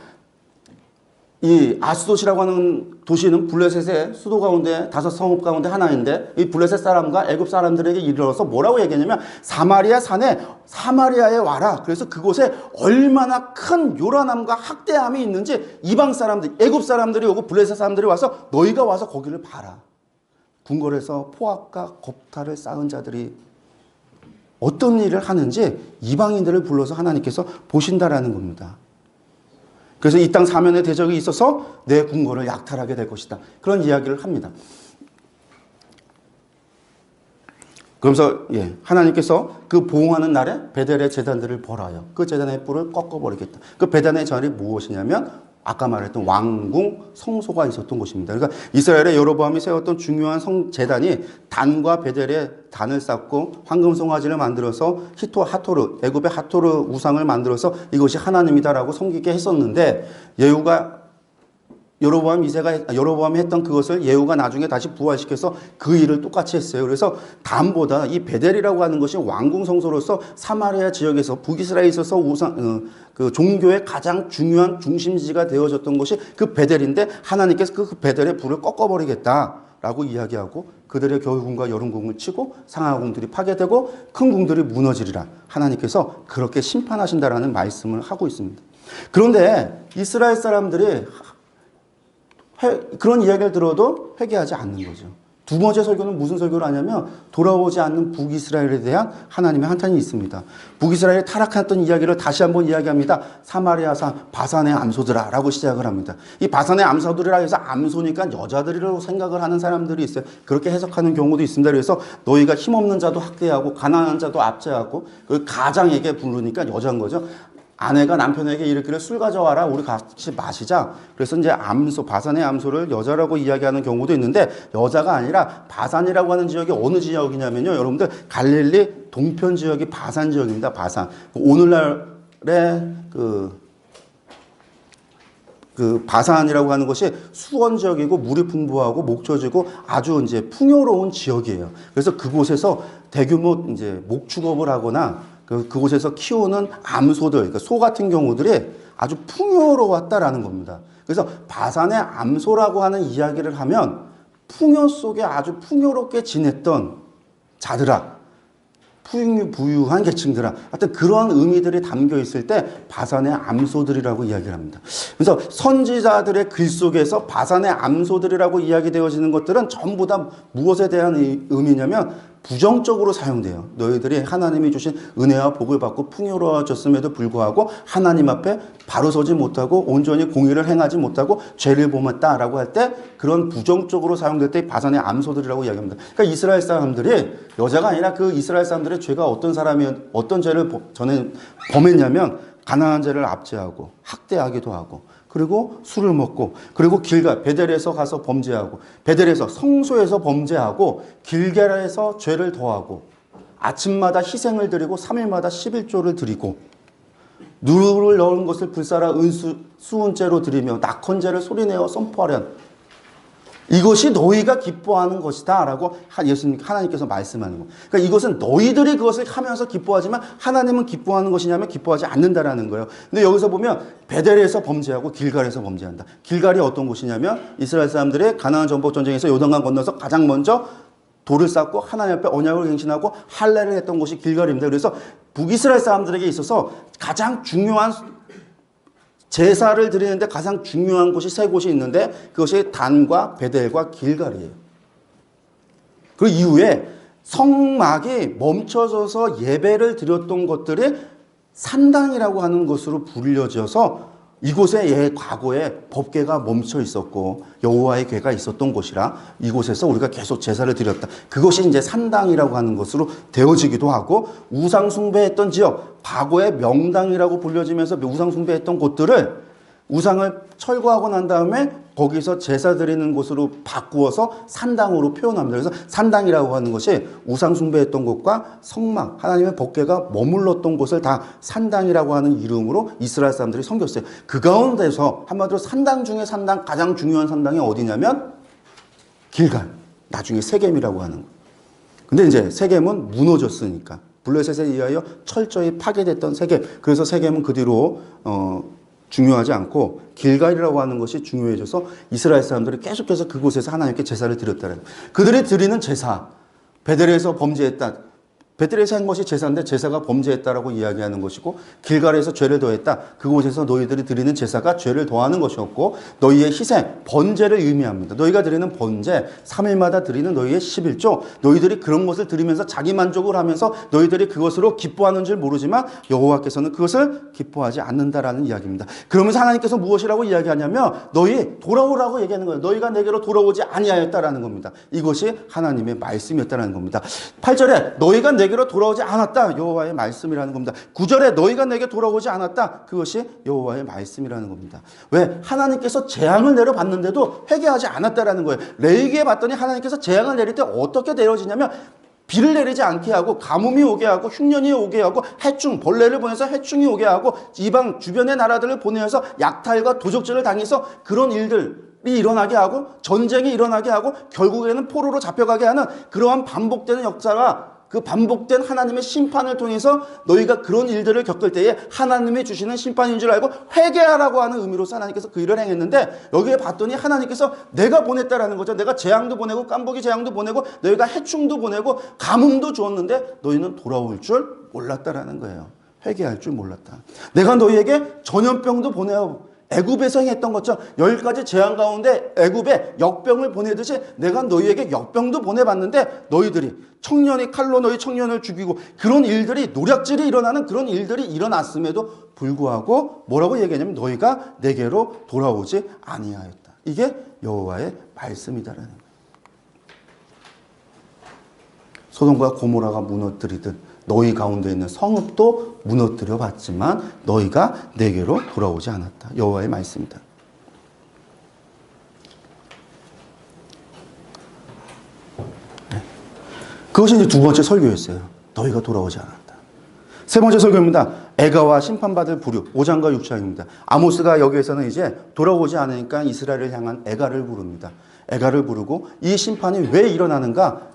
S1: 이 아스돗이라고 하는 도시는 블레셋의 수도 가운데 5성읍 가운데 하나인데 이 블레셋 사람과 애굽 사람들에게 이르러서 뭐라고 얘기하냐면 사마리아 산에 사마리아에 와라. 그래서 그곳에 얼마나 큰 요란함과 학대함이 있는지 이방 사람들, 애굽 사람들이 오고 블레셋 사람들이 와서 너희가 와서 거기를 봐라. 궁궐에서 포악과 겁탈을 쌓은 자들이 어떤 일을 하는지 이방인들을 불러서 하나님께서 보신다라는 겁니다. 그래서 이 땅 사면의 대적이 있어서 내 궁궐을 약탈하게 될 것이다. 그런 이야기를 합니다. 그러면서 하나님께서 그 보응하는 날에 베델의 제단들을 벌하여 그 제단의 뿔을 꺾어버리겠다. 그 베델의 절이 무엇이냐면 아까 말했던 왕궁 성소가 있었던 곳입니다. 그러니까 이스라엘의 여로보암이 세웠던 중요한 제단이 단과 베델의 단을 쌓고 황금 송아지를 만들어서 하토르, 애굽의 하토르 우상을 만들어서 이것이 하나님이다라고 섬기게 했었는데 여로보암이 했던 그것을 예후가 나중에 다시 부활시켜서 그 일을 똑같이 했어요. 그래서 단보다 이 베델이라고 하는 것이 왕궁 성소로서 사마리아 지역에서 북이스라엘에 있어서 그 종교의 가장 중요한 중심지가 되어졌던 것이 그 베델인데 하나님께서 그 베델의 불을 꺾어버리겠다라고 이야기하고 그들의 겨울궁과 여름궁을 치고 상하궁들이 파괴되고 큰 궁들이 무너지리라. 하나님께서 그렇게 심판하신다라는 말씀을 하고 있습니다. 그런데 이스라엘 사람들이 그런 이야기를 들어도 회개하지 않는 거죠. 두 번째 설교는 무슨 설교를 하냐면 돌아오지 않는 북이스라엘에 대한 하나님의 한탄이 있습니다. 북이스라엘이 타락했던 이야기를 다시 한번 이야기합니다. 사마리아산 바산의 암소들아 라고 시작을 합니다. 이 바산의 암소들이라 해서 암소니까 여자들이라고 생각을 하는 사람들이 있어요. 그렇게 해석하는 경우도 있습니다. 그래서 너희가 힘없는 자도 학대하고 가난한 자도 압제하고 가장에게 부르니까 여자인 거죠. 아내가 남편에게 이르기를 술 가져와라 우리 같이 마시자. 그래서 이제 바산의 암소를 여자라고 이야기하는 경우도 있는데 여자가 아니라 바산이라고 하는 지역이 어느 지역이냐면요. 여러분들 갈릴리 동편 지역이 바산 지역입니다. 바산. 오늘날의 그 바산이라고 하는 것이 수원 지역이고 물이 풍부하고 목초지고 아주 이제 풍요로운 지역이에요. 그래서 그곳에서 대규모 이제 목축업을 하거나 그곳에서 키우는 암소들, 그러니까 소 같은 경우들이 아주 풍요로웠다라는 겁니다. 그래서 바산의 암소라고 하는 이야기를 하면 풍요 속에 아주 풍요롭게 지냈던 자들아, 부유한 계층들아, 하여튼 그런 의미들이 담겨 있을 때 바산의 암소들이라고 이야기를 합니다. 그래서 선지자들의 글 속에서 바산의 암소들이라고 이야기되어지는 것들은 전부 다 무엇에 대한 의미냐면 부정적으로 사용돼요. 너희들이 하나님이 주신 은혜와 복을 받고 풍요로워졌음에도 불구하고 하나님 앞에 바로 서지 못하고 온전히 공의를 행하지 못하고 죄를 범했다라고 할 때 그런 부정적으로 사용될 때 바산의 암소들이라고 이야기합니다. 그러니까 이스라엘 사람들이 여자가 아니라 그 이스라엘 사람들의 죄가 어떤 죄를 전에 범했냐면 가난한 자를 압제하고 학대하기도 하고 그리고 술을 먹고 그리고 베델에서 가서 범죄하고 베델에서 성소에서 범죄하고 길갈에서 죄를 더하고 아침마다 희생을 드리고 3일마다 11조를 드리고 누를 넣은 것을 불사라 수은죄로 드리며 낙헌죄를 소리내어 선포하련 이것이 너희가 기뻐하는 것이다 라고 하나님께서 말씀하는 거. 그러니까 이것은 너희들이 그것을 하면서 기뻐하지만 하나님은 기뻐하는 것이냐면 기뻐하지 않는다라는 거예요. 근데 여기서 보면 베델에서 범죄하고 길갈에서 범죄한다. 길갈이 어떤 곳이냐면 이스라엘 사람들이 가나안 정복 전쟁에서 요단강 건너서 가장 먼저 돌을 쌓고 하나님 앞에 언약을 갱신하고 할례를 했던 곳이 길갈입니다. 그래서 북이스라엘 사람들에게 있어서 가장 중요한 제사를 드리는데 가장 중요한 곳이 세 곳이 있는데 그것이 단과 베델과 길갈이에요. 그 이후에 성막이 멈춰져서 예배를 드렸던 것들이 산당이라고 하는 것으로 불려져서 이곳에 과거에 법궤가 멈춰 있었고 여호와의 궤가 있었던 곳이라 이곳에서 우리가 계속 제사를 드렸다. 그것이 이제 산당이라고 하는 것으로 되어지기도 하고, 우상 숭배했던 지역, 과거의 명당이라고 불려지면서 우상 숭배했던 곳들을 우상을 철거하고 난 다음에 거기서 제사 드리는 곳으로 바꾸어서 산당으로 표현합니다. 그래서 산당이라고 하는 것이 우상 숭배했던 곳과 성막, 하나님의 법궤가 머물렀던 곳을 다 산당이라고 하는 이름으로 이스라엘 사람들이 섬겼어요. 그 가운데서 한마디로 산당 중에 산당, 가장 중요한 산당이 어디냐면 길갈, 나중에 세겜이라고 하는 거예요. 근데 이제 세겜은 무너졌으니까, 블레셋에 의하여 철저히 파괴됐던 세겜, 그래서 세겜은 그 뒤로 중요하지 않고 길갈이라고 하는 것이 중요해져서 이스라엘 사람들이 계속해서 그곳에서 하나님께 제사를 드렸다는 거예요. 그들이 드리는 제사, 베델에서 범죄했다, 베델에서 한 것이 제사인데 제사가 범죄했다라고 이야기하는 것이고, 길갈에서 죄를 더했다, 그곳에서 너희들이 드리는 제사가 죄를 더하는 것이었고, 너희의 희생, 번제를 의미합니다. 너희가 드리는 번제, 3일마다 드리는 너희의 11조, 너희들이 그런 것을 드리면서 자기 만족을 하면서 너희들이 그것으로 기뻐하는 줄 모르지만 여호와께서는 그것을 기뻐하지 않는다라는 이야기입니다. 그러면서 하나님께서 무엇이라고 이야기하냐면 너희 돌아오라고 얘기하는 거예요. 너희가 내게로 돌아오지 아니하였다라는 겁니다. 이것이 하나님의 말씀이었다는 겁니다. 8절에 너희가 내게로 돌아오지 않았다, 여호와의 말씀이라는 겁니다. 9절에 너희가 내게 돌아오지 않았다, 그것이 여호와의 말씀이라는 겁니다. 왜? 하나님께서 재앙을 내려봤는데도 회개하지 않았다라는 거예요. 레위기에 봤더니 하나님께서 재앙을 내릴 때 어떻게 내려지냐면 비를 내리지 않게 하고, 가뭄이 오게 하고, 흉년이 오게 하고, 해충, 벌레를 보내서 해충이 오게 하고, 이방 주변의 나라들을 보내서 약탈과 도적질을 당해서 그런 일들이 일어나게 하고, 전쟁이 일어나게 하고, 결국에는 포로로 잡혀가게 하는 그러한 반복되는 역사가, 그 반복된 하나님의 심판을 통해서 너희가 그런 일들을 겪을 때에 하나님이 주시는 심판인 줄 알고 회개하라고 하는 의미로서 하나님께서 그 일을 행했는데, 여기에 봤더니 하나님께서 내가 보냈다라는 거죠. 내가 재앙도 보내고 깐부기 재앙도 보내고 너희가 해충도 보내고 가뭄도 주었는데 너희는 돌아올 줄 몰랐다라는 거예요. 회개할 줄 몰랐다. 내가 너희에게 전염병도 보내어 애굽에서 행했던 것처럼 10가지 재앙 가운데 애굽에 역병을 보내듯이 내가 너희에게 역병도 보내봤는데 너희들이 청년이 칼로 너희 청년을 죽이고 그런 일들이, 노략질이 일어나는 그런 일들이 일어났음에도 불구하고 뭐라고 얘기하냐면 너희가 내게로 돌아오지 아니하였다. 이게 여호와의 말씀이다라는 거예요. 소돔과 고모라가 무너뜨리듯 너희 가운데 있는 성읍도 무너뜨려 봤지만 너희가 내게로 돌아오지 않았다. 여호와의 말씀이다. 네. 그것이 이제 두 번째 설교였어요. 너희가 돌아오지 않았다. 세 번째 설교입니다. 애가와 심판받을 부류, 5장과 6장입니다. 아모스가 여기에서는 이제 돌아오지 않으니까 이스라엘을 향한 애가를 부릅니다. 애가를 부르고 이 심판이 왜 일어나는가?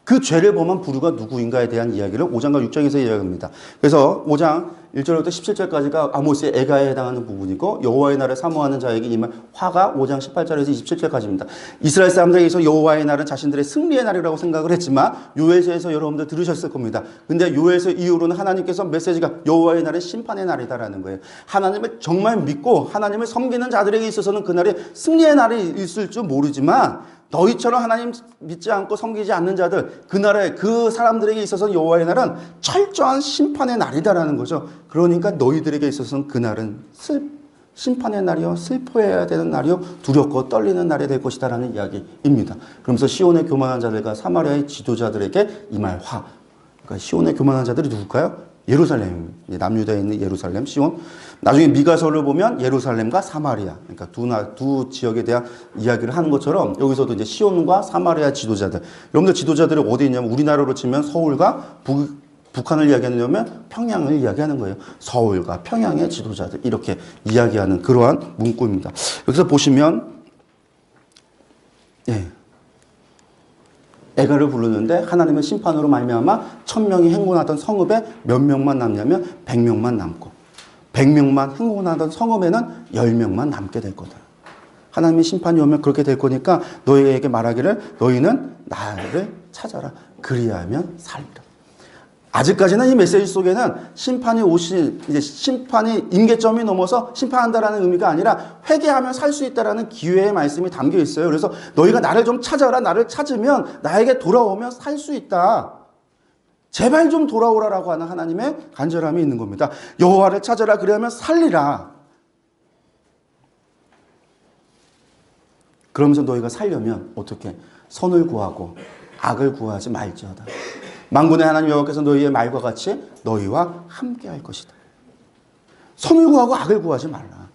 S1: 그 죄를 범한 부류가 누구인가에 대한 이야기를 5장과 6장에서 이야기합니다. 그래서 5장 1절부터 17절까지가 아모스의 애가에 해당하는 부분이고, 여호와의 날을 사모하는 자에게 임한 화가 5장 18절에서 27절까지입니다. 이스라엘 사람들에게서 여호와의 날은 자신들의 승리의 날이라고 생각을 했지만 요엘서에서 여러분들 들으셨을 겁니다. 근데 요엘서 이후로는 하나님께서 메시지가 여호와의 날은 심판의 날이다라는 거예요. 하나님을 정말 믿고 하나님을 섬기는 자들에게 있어서는 그날이 승리의 날이 있을 줄 모르지만, 너희처럼 하나님 믿지 않고 섬기지 않는 자들, 그날에 그 사람들에게 있어서는 여호와의 날은 철저한 심판의 날이다라는 거죠. 그러니까 너희들에게 있어서는 그날은 심판의 날이요, 슬퍼해야 되는 날이요, 두렵고 떨리는 날이 될 것이다라는 이야기입니다. 그러면서 시온의 교만한 자들과 사마리아의 지도자들에게 임할 화. 그러니까 시온의 교만한 자들이 누굴까요? 예루살렘, 남유다에 있는 예루살렘, 시온. 나중에 미가서를 보면 예루살렘과 사마리아, 그러니까 두 지역에 대한 이야기를 하는 것처럼 여기서도 이제 시온과 사마리아 지도자들. 여러분들 지도자들이 어디 있냐면 우리나라로 치면 서울과 북한을 이야기하냐면 평양을 이야기하는 거예요. 서울과 평양의 지도자들, 이렇게 이야기하는 그러한 문구입니다. 여기서 보시면, 예. 애가를 부르는데 하나님의 심판으로 말미암아 1000명이 행군하던 성읍에 몇 명만 남냐면 100명만 남고, 100명만 행군하던 성읍에는 10명만 남게 될 거다. 하나님의 심판이 오면 그렇게 될 거니까 너희에게 말하기를 너희는 나를 찾아라. 그리하면 살리라. 아직까지는 이 메시지 속에는 심판이 이제 심판이 임계점이 넘어서 심판한다라는 의미가 아니라 회개하면 살 수 있다라는 기회의 말씀이 담겨 있어요. 그래서 너희가 나를 좀 찾아라. 나를 찾으면 나에게 돌아오면 살 수 있다. 제발 좀 돌아오라라고 하는 하나님의 간절함이 있는 겁니다. 여호와를 찾아라. 그리하면 살리라. 그러면서 너희가 살려면 어떻게? 선을 구하고 악을 구하지 말지어다. 만군의 하나님 여호와께서 너희의 말과 같이 너희와 함께 할 것이다. 선을 구하고 악을 구하지 말라.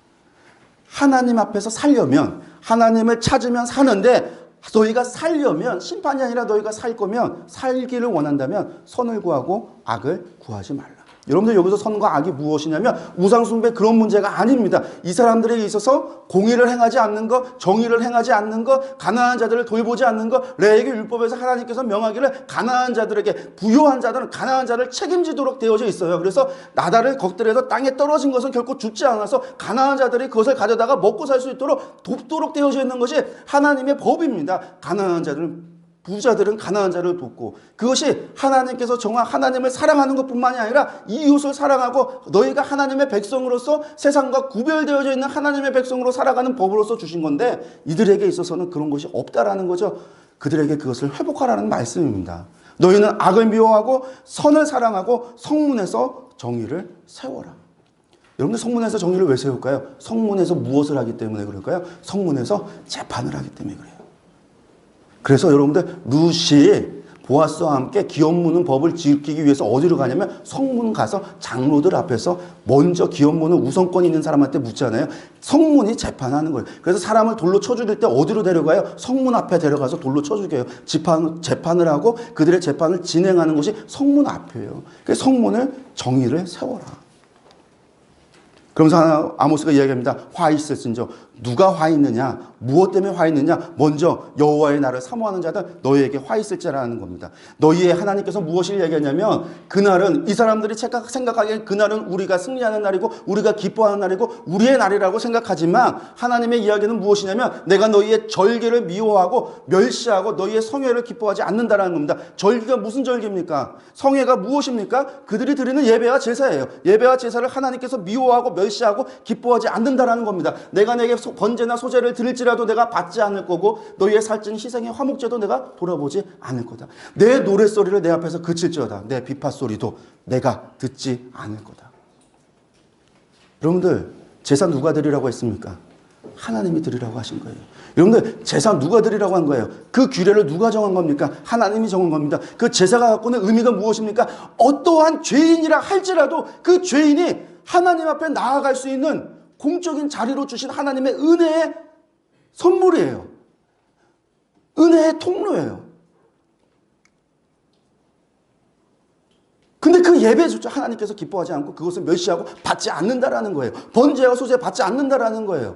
S1: 하나님 앞에서 살려면, 하나님을 찾으면 사는데, 너희가 살려면, 심판이 아니라 너희가 살 거면, 살기를 원한다면 선을 구하고 악을 구하지 말라. 여러분들 여기서 선과 악이 무엇이냐면 우상숭배 그런 문제가 아닙니다. 이 사람들에게 있어서 공의를 행하지 않는 것, 정의를 행하지 않는 것, 가난한 자들을 돌보지 않는 것, 레위기 율법에서 하나님께서 명하기를 가난한 자들에게, 부유한 자들은 가난한 자를 책임지도록 되어져 있어요. 그래서 나다를 걱들에서 땅에 떨어진 것은 결코 죽지 않아서 가난한 자들이 그것을 가져다가 먹고 살 수 있도록 돕도록 되어져 있는 것이 하나님의 법입니다. 가난한 자들은, 부자들은 가난한 자를 돕고, 그것이 하나님께서 정한 하나님을 사랑하는 것뿐만이 아니라 이웃을 사랑하고 너희가 하나님의 백성으로서 세상과 구별되어져 있는 하나님의 백성으로 살아가는 법으로서 주신 건데, 이들에게 있어서는 그런 것이 없다라는 거죠. 그들에게 그것을 회복하라는 말씀입니다. 너희는 악을 미워하고 선을 사랑하고 성문에서 정의를 세워라. 여러분들 성문에서 정의를 왜 세울까요? 성문에서 무엇을 하기 때문에 그럴까요? 성문에서 재판을 하기 때문에 그래요. 그래서 여러분들 룻이 보아스와 함께 기업 무는 법을 지키기 위해서 어디로 가냐면 성문 가서 장로들 앞에서 먼저 기업 무는 우선권 있는 사람한테 묻잖아요. 성문이 재판하는 거예요. 그래서 사람을 돌로 쳐 죽일 때 어디로 데려가요? 성문 앞에 데려가서 돌로 쳐 죽여요. 재판을 하고 그들의 재판을 진행하는 곳이 성문 앞이에요. 그래서 성문을, 정의를 세워라. 그러면서 아모스가 이야기합니다. 화 있을진저. 누가 화 있느냐? 무엇 때문에 화 있느냐? 먼저 여호와의 날을 사모하는 자들, 너희에게 화 있을지라는 겁니다. 너희의 하나님께서 무엇을 얘기하냐면, 그날은, 이 사람들이 생각하기엔 그날은 우리가 승리하는 날이고 우리가 기뻐하는 날이고 우리의 날이라고 생각하지만, 하나님의 이야기는 무엇이냐면 내가 너희의 절기를 미워하고 멸시하고 너희의 성회를 기뻐하지 않는다라는 겁니다. 절기가 무슨 절기입니까? 성회가 무엇입니까? 그들이 드리는 예배와 제사예요. 예배와 제사를 하나님께서 미워하고 멸시하고 기뻐하지 않는다라는 겁니다. 내가 내게 번제나 소제를 드릴지라도 내가 받지 않을 거고 너희의 살찐 희생의 화목제도 내가 돌아보지 않을 거다. 내 노랫소리를 내 앞에서 그칠지어다. 내 비파소리도 내가 듣지 않을 거다. 여러분들 제사 누가 드리라고 했습니까? 하나님이 드리라고 하신 거예요. 여러분들 제사 누가 드리라고 한 거예요? 그 규례를 누가 정한 겁니까? 하나님이 정한 겁니다. 그 제사가 갖고 있는 의미가 무엇입니까? 어떠한 죄인이라 할지라도 그 죄인이 하나님 앞에 나아갈 수 있는 공적인 자리로 주신 하나님의 은혜의 선물이에요. 은혜의 통로예요. 근데 그 예배조차 하나님께서 기뻐하지 않고 그것을 멸시하고 받지 않는다라는 거예요. 번제와 소제 받지 않는다라는 거예요.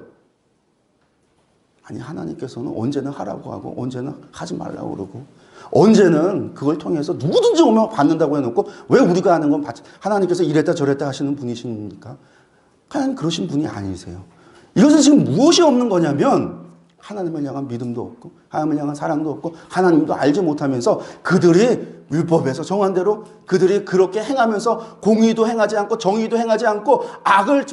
S1: 아니, 하나님께서는 언제는 하라고 하고 언제는 하지 말라고 그러고 언제는 그걸 통해서 누구든지 오면 받는다고 해놓고 왜 우리가 하는 건 받지? 하나님께서 이랬다 저랬다 하시는 분이십니까? 하나님 그러신 분이 아니세요. 이것은 지금 무엇이 없는 거냐면 하나님을 향한 믿음도 없고 하나님을 향한 사랑도 없고 하나님도 알지 못하면서 그들이 율법에서 정한 대로 그들이 그렇게 행하면서 공의도 행하지 않고 정의도 행하지 않고 악을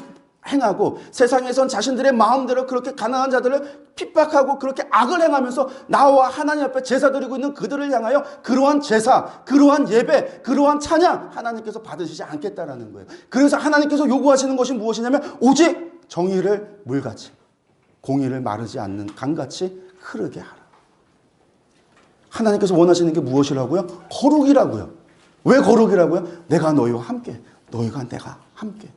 S1: 행하고 세상에선 자신들의 마음대로 그렇게 가난한 자들을 핍박하고 그렇게 악을 행하면서 나와 하나님 앞에 제사 드리고 있는 그들을 향하여 그러한 제사, 그러한 예배, 그러한 찬양 하나님께서 받으시지 않겠다라는 거예요. 그래서 하나님께서 요구하시는 것이 무엇이냐면 오직 정의를 물같이, 공의를 마르지 않는 강같이 흐르게 하라. 하나님께서 원하시는 게 무엇이라고요? 거룩이라고요. 왜 거룩이라고요? 내가 너희와 함께, 너희가 내가 함께.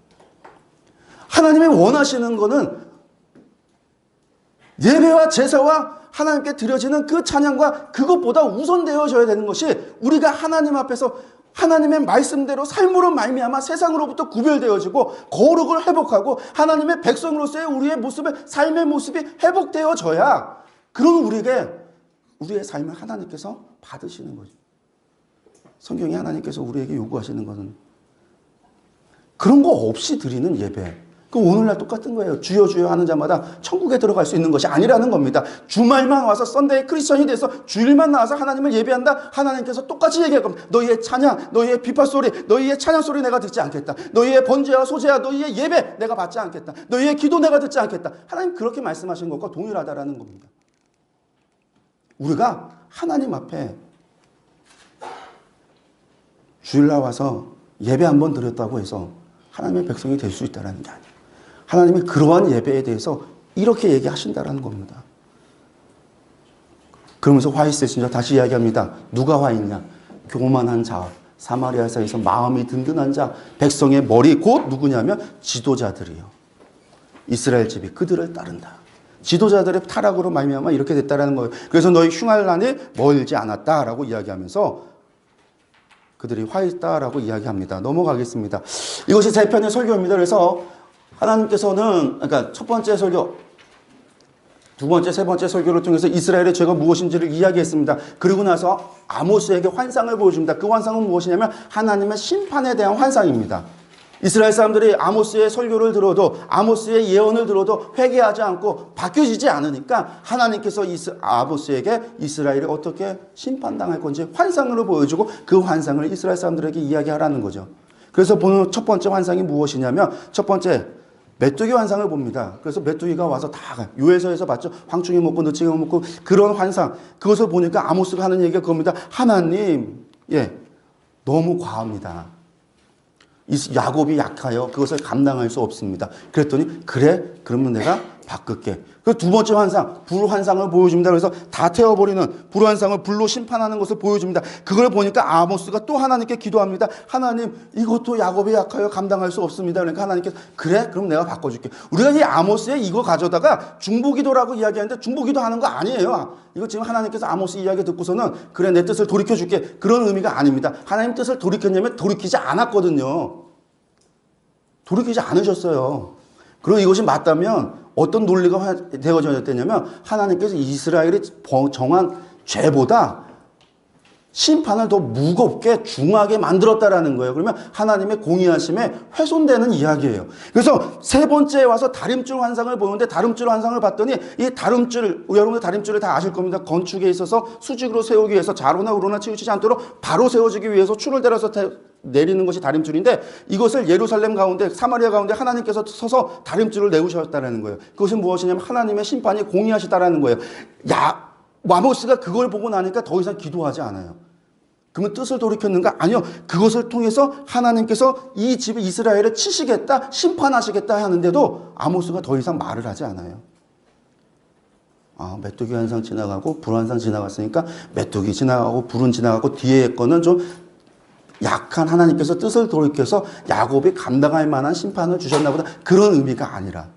S1: 하나님이 원하시는 것은 예배와 제사와 하나님께 드려지는 그 찬양과 그것보다 우선되어져야 되는 것이 우리가 하나님 앞에서 하나님의 말씀대로 삶으로 말미암아 세상으로부터 구별되어지고 거룩을 회복하고 하나님의 백성으로서의 우리의 모습을, 삶의 모습이 회복되어져야 그런 우리의 삶을 하나님께서 받으시는 거죠. 성경이 하나님께서 우리에게 요구하시는 것은 그런 거 없이 드리는 예배. 그 오늘날 똑같은 거예요. 주여 주여 하는 자마다 천국에 들어갈 수 있는 것이 아니라는 겁니다. 주말만 와서 썬데이 크리스천이 돼서 주일만 나와서 하나님을 예배한다. 하나님께서 똑같이 얘기할 겁니다. 너희의 찬양, 너희의 비파소리, 너희의 찬양소리 내가 듣지 않겠다. 너희의 번제와 소제와 너희의 예배 내가 받지 않겠다. 너희의 기도 내가 듣지 않겠다. 하나님 그렇게 말씀하신 것과 동일하다라는 겁니다. 우리가 하나님 앞에 주일날 와서 예배 한번 드렸다고 해서 하나님의 백성이 될 수 있다는 게 아니에요. 하나님이 그러한 예배에 대해서 이렇게 얘기하신다라는 겁니다. 그러면서 화 있으시죠? 다시 이야기합니다. 누가 화 있냐? 교만한 자, 사마리아에서 마음이 든든한 자, 백성의 머리 곧 누구냐면 지도자들이요. 이스라엘 집이 그들을 따른다. 지도자들의 타락으로 말미암아 이렇게 됐다라는 거예요. 그래서 너희 흉할 날이 멀지 않았다라고 이야기하면서 그들이 화 있다라고 이야기합니다. 넘어가겠습니다. 이것이 세 편의 설교입니다. 그래서 하나님께서는 그러니까 첫 번째 설교, 두 번째, 세 번째 설교를 통해서 이스라엘의 죄가 무엇인지를 이야기했습니다. 그리고 나서 아모스에게 환상을 보여줍니다. 그 환상은 무엇이냐면 하나님의 심판에 대한 환상입니다. 이스라엘 사람들이 아모스의 설교를 들어도 아모스의 예언을 들어도 회개하지 않고 바뀌어지지 않으니까 하나님께서 아모스에게 이스라엘이 어떻게 심판당할 건지 환상으로 보여주고 그 환상을 이스라엘 사람들에게 이야기하라는 거죠. 그래서 보는 첫 번째 환상이 무엇이냐면 첫 번째 메뚜기 환상을 봅니다. 그래서 메뚜기가 와서 다 요에서에서 봤죠. 황충이 먹고 느치가 먹고 그런 환상. 그것을 보니까 아모스가 하는 얘기가 그겁니다. 하나님, 너무 과합니다. 야곱이 약하여 그것을 감당할 수 없습니다. 그랬더니 그래? 그러면 내가 바꿀게. 그 두 번째 환상, 불 환상을 보여줍니다. 그래서 다 태워버리는 불 환상을 불로 심판하는 것을 보여줍니다. 그걸 보니까 아모스가 또 하나님께 기도합니다. 하나님, 이것도 야곱이 약하여 감당할 수 없습니다. 그러니까 하나님께서 그래? 그럼 내가 바꿔줄게. 우리가 이 아모스의 이거 가져다가 중보기도라고 이야기하는데 중보기도 하는 거 아니에요. 이거 지금 하나님께서 아모스 이야기 듣고서는 그래 내 뜻을 돌이켜줄게. 그런 의미가 아닙니다. 하나님 뜻을 돌이켰냐면 돌이키지 않았거든요. 돌이키지 않으셨어요. 그리고 이것이 맞다면 어떤 논리가 되어졌냐면 하나님께서 이스라엘이 정한 죄보다 심판을 더 무겁게 중하게 만들었다라는 거예요. 그러면 하나님의 공의하심에 훼손되는 이야기예요. 그래서 세 번째에 와서 다림줄 환상을 보는데 다림줄 환상을 봤더니 이 다림줄, 여러분들 다림줄을 다 아실 겁니다. 건축에 있어서 수직으로 세우기 위해서 좌로나 우로나 치우치지 않도록 바로 세워지기 위해서 줄을 대려서 내리는 것이 다림줄인데 이것을 예루살렘 가운데 사마리아 가운데 하나님께서 서서 다림줄을 내우셨다는 거예요. 그것은 무엇이냐면 하나님의 심판이 공의하시다라는 거예요. 아모스가 그걸 보고 나니까 더 이상 기도하지 않아요. 그러면 뜻을 돌이켰는가? 아니요. 그것을 통해서 하나님께서 이 집 이스라엘을 치시겠다, 심판하시겠다 하는데도 아모스가 더 이상 말을 하지 않아요. 메뚜기 환상 지나가고 불 환상 지나갔으니까 메뚜기 지나가고 불은 지나가고 뒤에 거는 좀 약한 하나님께서 뜻을 돌이켜서 야곱이 감당할 만한 심판을 주셨나 보다. 그런 의미가 아니라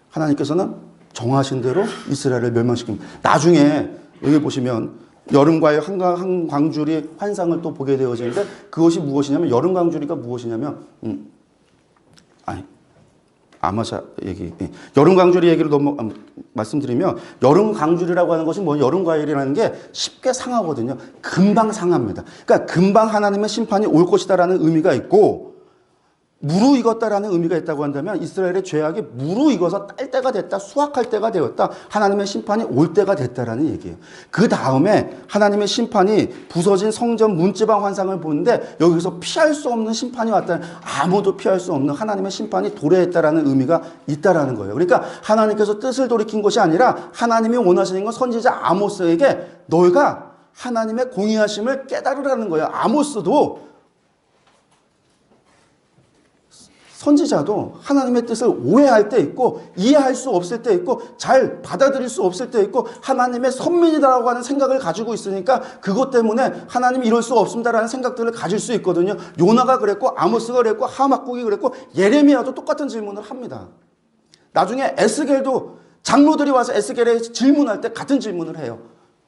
S1: 하나님께서는 정하신 대로 이스라엘을 멸망시킵니다. 나중에 여기 보시면 여름 과일 한 광주리 환상을 또 보게 되어지는데 그것이 무엇이냐면 여름 광주리가 무엇이냐면 아마샤 얘기. 여름 광주리 얘기를 말씀드리면 여름 광주리라고 하는 것이 뭐 여름 과일이라는 게 쉽게 상하거든요. 금방 상합니다. 그러니까 금방 하나님의 심판이 올 것이다라는 의미가 있고 무르익었다라는 의미가 있다고 한다면 이스라엘의 죄악이 무르익어서 딸 때가 됐다, 수확할 때가 되었다, 하나님의 심판이 올 때가 됐다라는 얘기예요. 그 다음에 하나님의 심판이 부서진 성전 문지방 환상을 보는데 여기서 피할 수 없는 심판이 왔다, 아무도 피할 수 없는 하나님의 심판이 도래했다라는 의미가 있다라는 거예요. 그러니까 하나님께서 뜻을 돌이킨 것이 아니라 하나님이 원하시는 건 선지자 아모스에게 너희가 하나님의 공의하심을 깨달으라는 거예요. 아모스도 선지자도 하나님의 뜻을 오해할 때 있고 이해할 수 없을 때 있고 잘 받아들일 수 없을 때 있고 하나님의 선민이라고 하는 생각을 가지고 있으니까 그것 때문에 하나님이 이럴 수 없습니다라는 생각들을 가질 수 있거든요. 요나가 그랬고 아모스가 그랬고 하박국이 그랬고 예레미야도 똑같은 질문을 합니다. 나중에 에스겔도 장로들이 와서 에스겔에 질문할 때 같은 질문을 해요.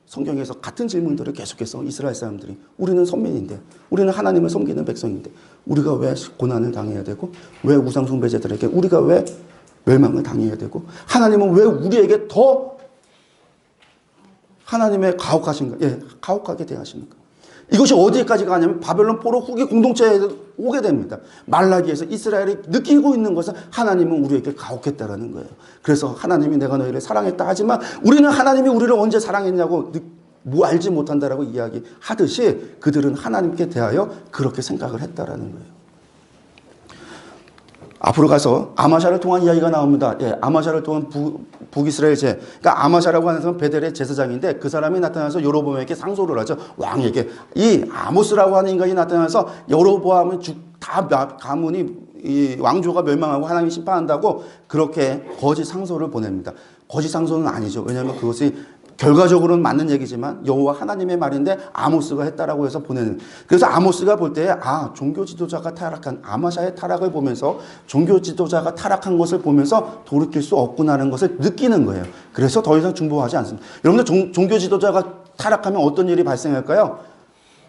S1: 성경에서 같은 질문들을 계속해서 이스라엘 사람들이 우리는 선민인데 우리는 하나님을 섬기는 백성인데 우리가 왜 고난을 당해야 되고 왜 우상 숭배자들에게 우리가 왜 멸망을 당해야 되고 하나님은 왜 우리에게 더 하나님의 가혹하게 대하십니까? 이것이 어디까지 가냐면 바벨론 포로 후기 공동체에 오게 됩니다. 말라기에서 이스라엘이 느끼고 있는 것은 하나님은 우리에게 가혹했다라는 거예요. 그래서 하나님이 내가 너희를 사랑했다 하지만 우리는 하나님이 우리를 언제 사랑했냐고 알지 못한다라고 이야기하듯이 그들은 하나님께 대하여 그렇게 생각을 했다라는 거예요. 앞으로 가서 아마샤를 통한 이야기가 나옵니다. 아마샤를 통한 북이스라엘 제. 그러니까 아마샤라고 하는 사람은 베델의 제사장인데 그 사람이 나타나서 여로보암에게 상소를 하죠. 왕에게. 이 아모스라고 하는 인간이 나타나서 여로보암은 다 가문이 이 왕조가 멸망하고 하나님이 심판한다고 그렇게 거짓 상소를 보냅니다. 거짓 상소는 아니죠. 왜냐하면 그것이 결과적으로는 맞는 얘기지만 여호와 하나님의 말인데 아모스가 했다라고 해서 보내는. 그래서 아모스가 볼 때 종교 지도자가 타락한 아마샤의 타락을 보면서 종교 지도자가 타락한 것을 보면서 돌이킬 수 없구나라는 것을 느끼는 거예요. 그래서 더 이상 중보하지 않습니다. 여러분들 종교 지도자가 타락하면 어떤 일이 발생할까요?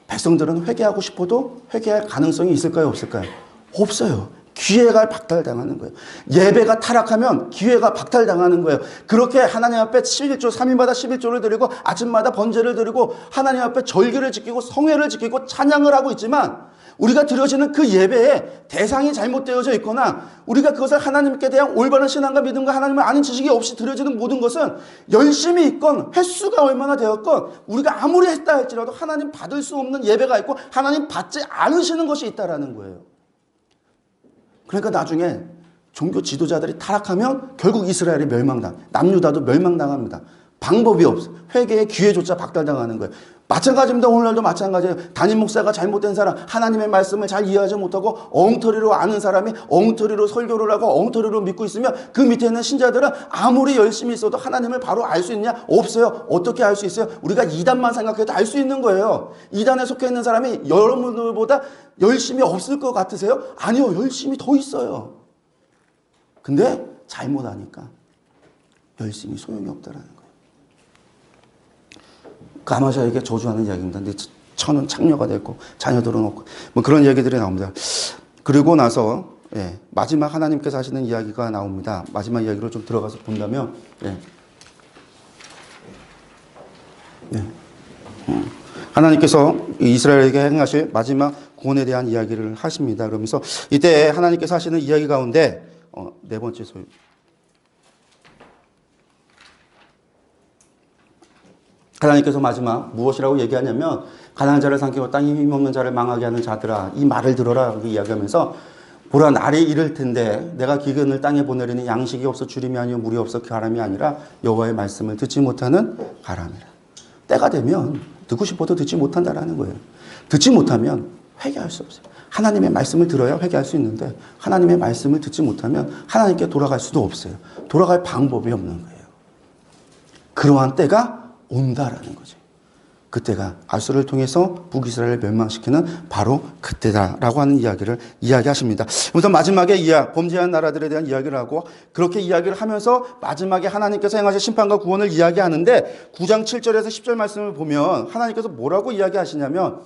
S1: 백성들은 회개하고 싶어도 회개할 가능성이 있을까요? 없을까요? 없어요. 기회가 박탈당하는 거예요. 예배가 타락하면 기회가 박탈당하는 거예요. 그렇게 하나님 앞에 11조, 3일마다 11조를 드리고 아침마다 번제를 드리고 하나님 앞에 절기를 지키고 성회를 지키고 찬양을 하고 있지만 우리가 드려지는 그 예배에 대상이 잘못되어져 있거나 우리가 그것을 하나님께 대한 올바른 신앙과 믿음과 하나님을 아는 지식이 없이 드려지는 모든 것은 열심히 있건 횟수가 얼마나 되었건 우리가 아무리 했다 할지라도 하나님 받을 수 없는 예배가 있고 하나님 받지 않으시는 것이 있다라는 거예요. 그러니까 나중에 종교 지도자들이 타락하면 결국 이스라엘이 남유다도 멸망당합니다. 방법이 없어. 회개의 기회조차 박탈당하는 거예요. 마찬가지입니다. 오늘날도 마찬가지예요. 담임 목사가 잘못된 사람, 하나님의 말씀을 잘 이해하지 못하고 엉터리로 아는 사람이 엉터리로 설교를 하고 엉터리로 믿고 있으면 그 밑에 있는 신자들은 아무리 열심히 있어도 하나님을 바로 알 수 있냐? 없어요. 어떻게 알 수 있어요? 우리가 이단만 생각해도 알 수 있는 거예요. 이단에 속해 있는 사람이 여러분들보다 열심히 없을 것 같으세요? 아니요. 열심히 더 있어요. 근데 잘못하니까 열심히 소용이 없다라는 거예요. 아마샤에게 저주하는 이야기입니다. 근데 처는 창녀가 됐고 자녀들은 없고 뭐 그런 얘기들이 나옵니다. 그리고 나서 마지막 하나님께서 하시는 이야기가 나옵니다. 마지막 이야기로 좀 들어가서 본다면 하나님께서 이스라엘에게 행하실 마지막 구원에 대한 이야기를 하십니다. 그러면서 이때 하나님께서 하시는 이야기 가운데 네 번째 소유. 하나님께서 마지막 무엇이라고 얘기하냐면 가난한 자를 삼키고 땅에 힘없는 자를 망하게 하는 자들아 이 말을 들어라 라고 이야기하면서 보라 날이 이를 텐데 내가 기근을 땅에 보내려니 양식이 없어 주림이 아니요 물이 없어 가람이 아니라 여호와의 말씀을 듣지 못하는 가람이라. 때가 되면 듣고 싶어도 듣지 못한다라는 거예요. 듣지 못하면 회개할 수 없어요. 하나님의 말씀을 들어야 회개할 수 있는데 하나님의 말씀을 듣지 못하면 하나님께 돌아갈 수도 없어요. 돌아갈 방법이 없는 거예요. 그러한 때가 온다라는 거죠. 그때가 아수를 통해서 북이스라엘을 멸망시키는 바로 그때다라고 하는 이야기를 이야기하십니다. 그래서 마지막에 범죄한 나라들에 대한 이야기를 하고 그렇게 이야기를 하면서 마지막에 하나님께서 행하실 심판과 구원을 이야기하는데 9장 7절에서 10절 말씀을 보면 하나님께서 뭐라고 이야기하시냐면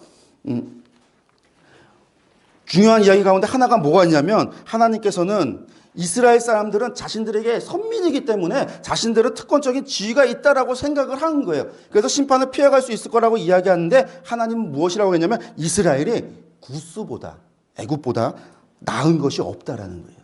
S1: 중요한 이야기 가운데 하나가 뭐가 있냐면 하나님께서는 이스라엘 사람들은 자신들에게 선민이기 때문에 자신들은 특권적인 지위가 있다라고 생각을 하는 거예요. 그래서 심판을 피해갈 수 있을 거라고 이야기하는데 하나님은 무엇이라고 했냐면 이스라엘이 구스보다 애굽보다 나은 것이 없다라는 거예요.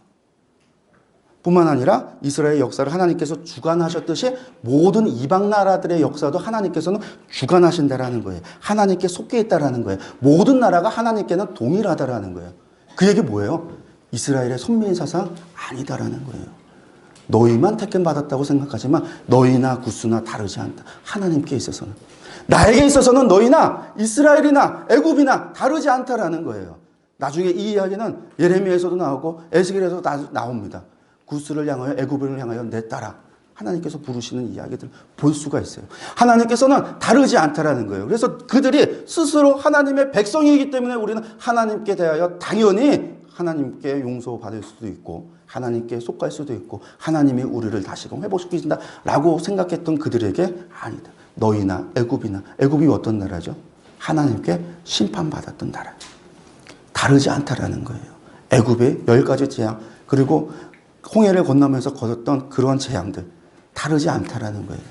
S1: 뿐만 아니라 이스라엘의 역사를 하나님께서 주관하셨듯이 모든 이방 나라들의 역사도 하나님께서는 주관하신다라는 거예요. 하나님께 속해 있다라는 거예요. 모든 나라가 하나님께는 동일하다라는 거예요. 그 얘기 뭐예요? 이스라엘의 선민 사상 아니다라는 거예요. 너희만 택임 받았다고 생각하지만 너희나 구스나 다르지 않다. 하나님께 있어서는. 나에게 있어서는 너희나 이스라엘이나 애굽이나 다르지 않다라는 거예요. 나중에 이 이야기는 예레미야에서도 나오고 에스겔에서도 나옵니다. 구스를 향하여 애굽을 향하여 내 딸아. 하나님께서 부르시는 이야기들 볼 수가 있어요. 하나님께서는 다르지 않다라는 거예요. 그래서 그들이 스스로 하나님의 백성이기 때문에 우리는 하나님께 대하여 당연히 하나님께 용서받을 수도 있고 하나님께 속할 수도 있고 하나님이 우리를 다시금 회복시키신다라고 생각했던 그들에게 아니다. 너희나 애굽이나 애굽이 어떤 나라죠? 하나님께 심판받았던 나라. 다르지 않다라는 거예요. 애굽의 10가지 재앙 그리고 홍해를 건너면서 거뒀던 그런 재앙들 다르지 않다라는 거예요.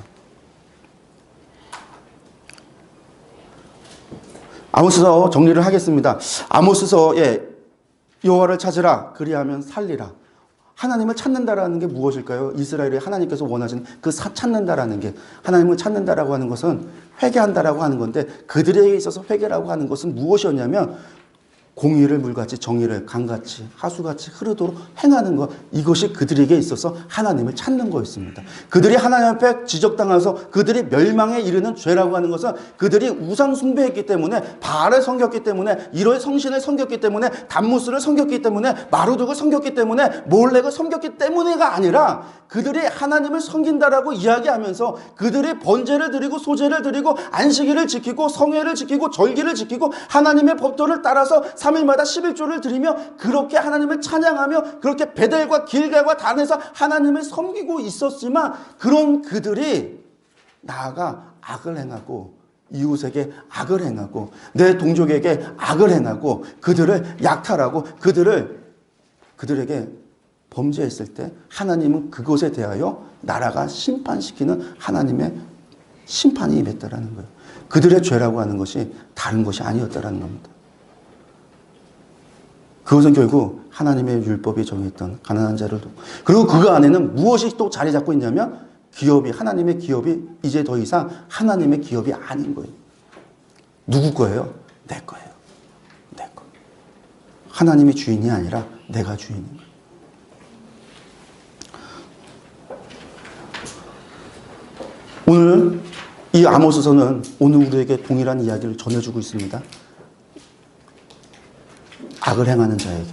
S1: 아모스서 정리를 하겠습니다. 아모스서에 여호와를 찾으라 그리하면 살리라. 하나님을 찾는다라는 게 무엇일까요? 이스라엘이 하나님께서 원하시는 그 찾는다라는 게 하나님을 찾는다라고 하는 것은 회개한다라고 하는 건데 그들에게 있어서 회개라고 하는 것은 무엇이었냐면 공의를 물같이 정의를 강같이 하수같이 흐르도록 행하는 것, 이것이 그들에게 있어서 하나님을 찾는 거였습니다. 그들이 하나님 앞에 지적당해서 그들이 멸망에 이르는 죄라고 하는 것은 그들이 우상 숭배했기 때문에, 바알을 섬겼기 때문에, 이로의 성신을 섬겼기 때문에, 담무스를 섬겼기 때문에, 마루둑을 섬겼기 때문에, 몰렉을 섬겼기 때문에가 아니라 그들이 하나님을 섬긴다라고 이야기하면서 그들이 번제를 드리고 소제를 드리고 안식일을 지키고 성회를 지키고 절기를 지키고 하나님의 법도를 따라서 3일마다 11조를 드리며 그렇게 하나님을 찬양하며 그렇게 베델과 길갈과 단에서 하나님을 섬기고 있었지만, 그런 그들이 나아가 악을 행하고 이웃에게 악을 행하고 내 동족에게 악을 행하고 그들을 약탈하고 그들에게 범죄했을 때 하나님은 그것에 대하여 나라가 심판시키는 하나님의 심판이 임했다라는 거예요. 그들의 죄라고 하는 것이 다른 것이 아니었다라는 겁니다. 그것은 결국 하나님의 율법이 정했던 가난한 자를 돕고, 그리고 그 안에는 무엇이 또 자리 잡고 있냐면 기업이, 하나님의 기업이 이제 더 이상 하나님의 기업이 아닌 거예요. 누구 거예요? 내 거예요. 내 거. 하나님이 주인이 아니라 내가 주인인 거예요. 오늘 이 아모스서는 오늘 우리에게 동일한 이야기를 전해주고 있습니다. 악을 행하는 자에게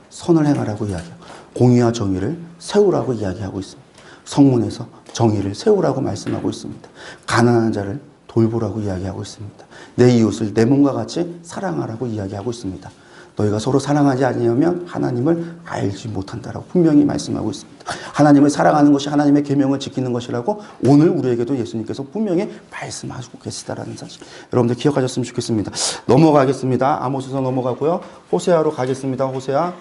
S1: 선을 행하라고 이야기하고 공의와 정의를 세우라고 이야기하고 있습니다. 성문에서 정의를 세우라고 말씀하고 있습니다. 가난한 자를 돌보라고 이야기하고 있습니다. 내 이웃을 내 몸과 같이 사랑하라고 이야기하고 있습니다. 너희가 서로 사랑하지 않으면 하나님을 알지 못한다라고 분명히 말씀하고 있습니다. 하나님을 사랑하는 것이 하나님의 계명을 지키는 것이라고 오늘 우리에게도 예수님께서 분명히 말씀하시고 계시다라는 사실, 여러분들 기억하셨으면 좋겠습니다. 넘어가겠습니다. 아모스서 넘어가고요. 호세아로 가겠습니다. 호세아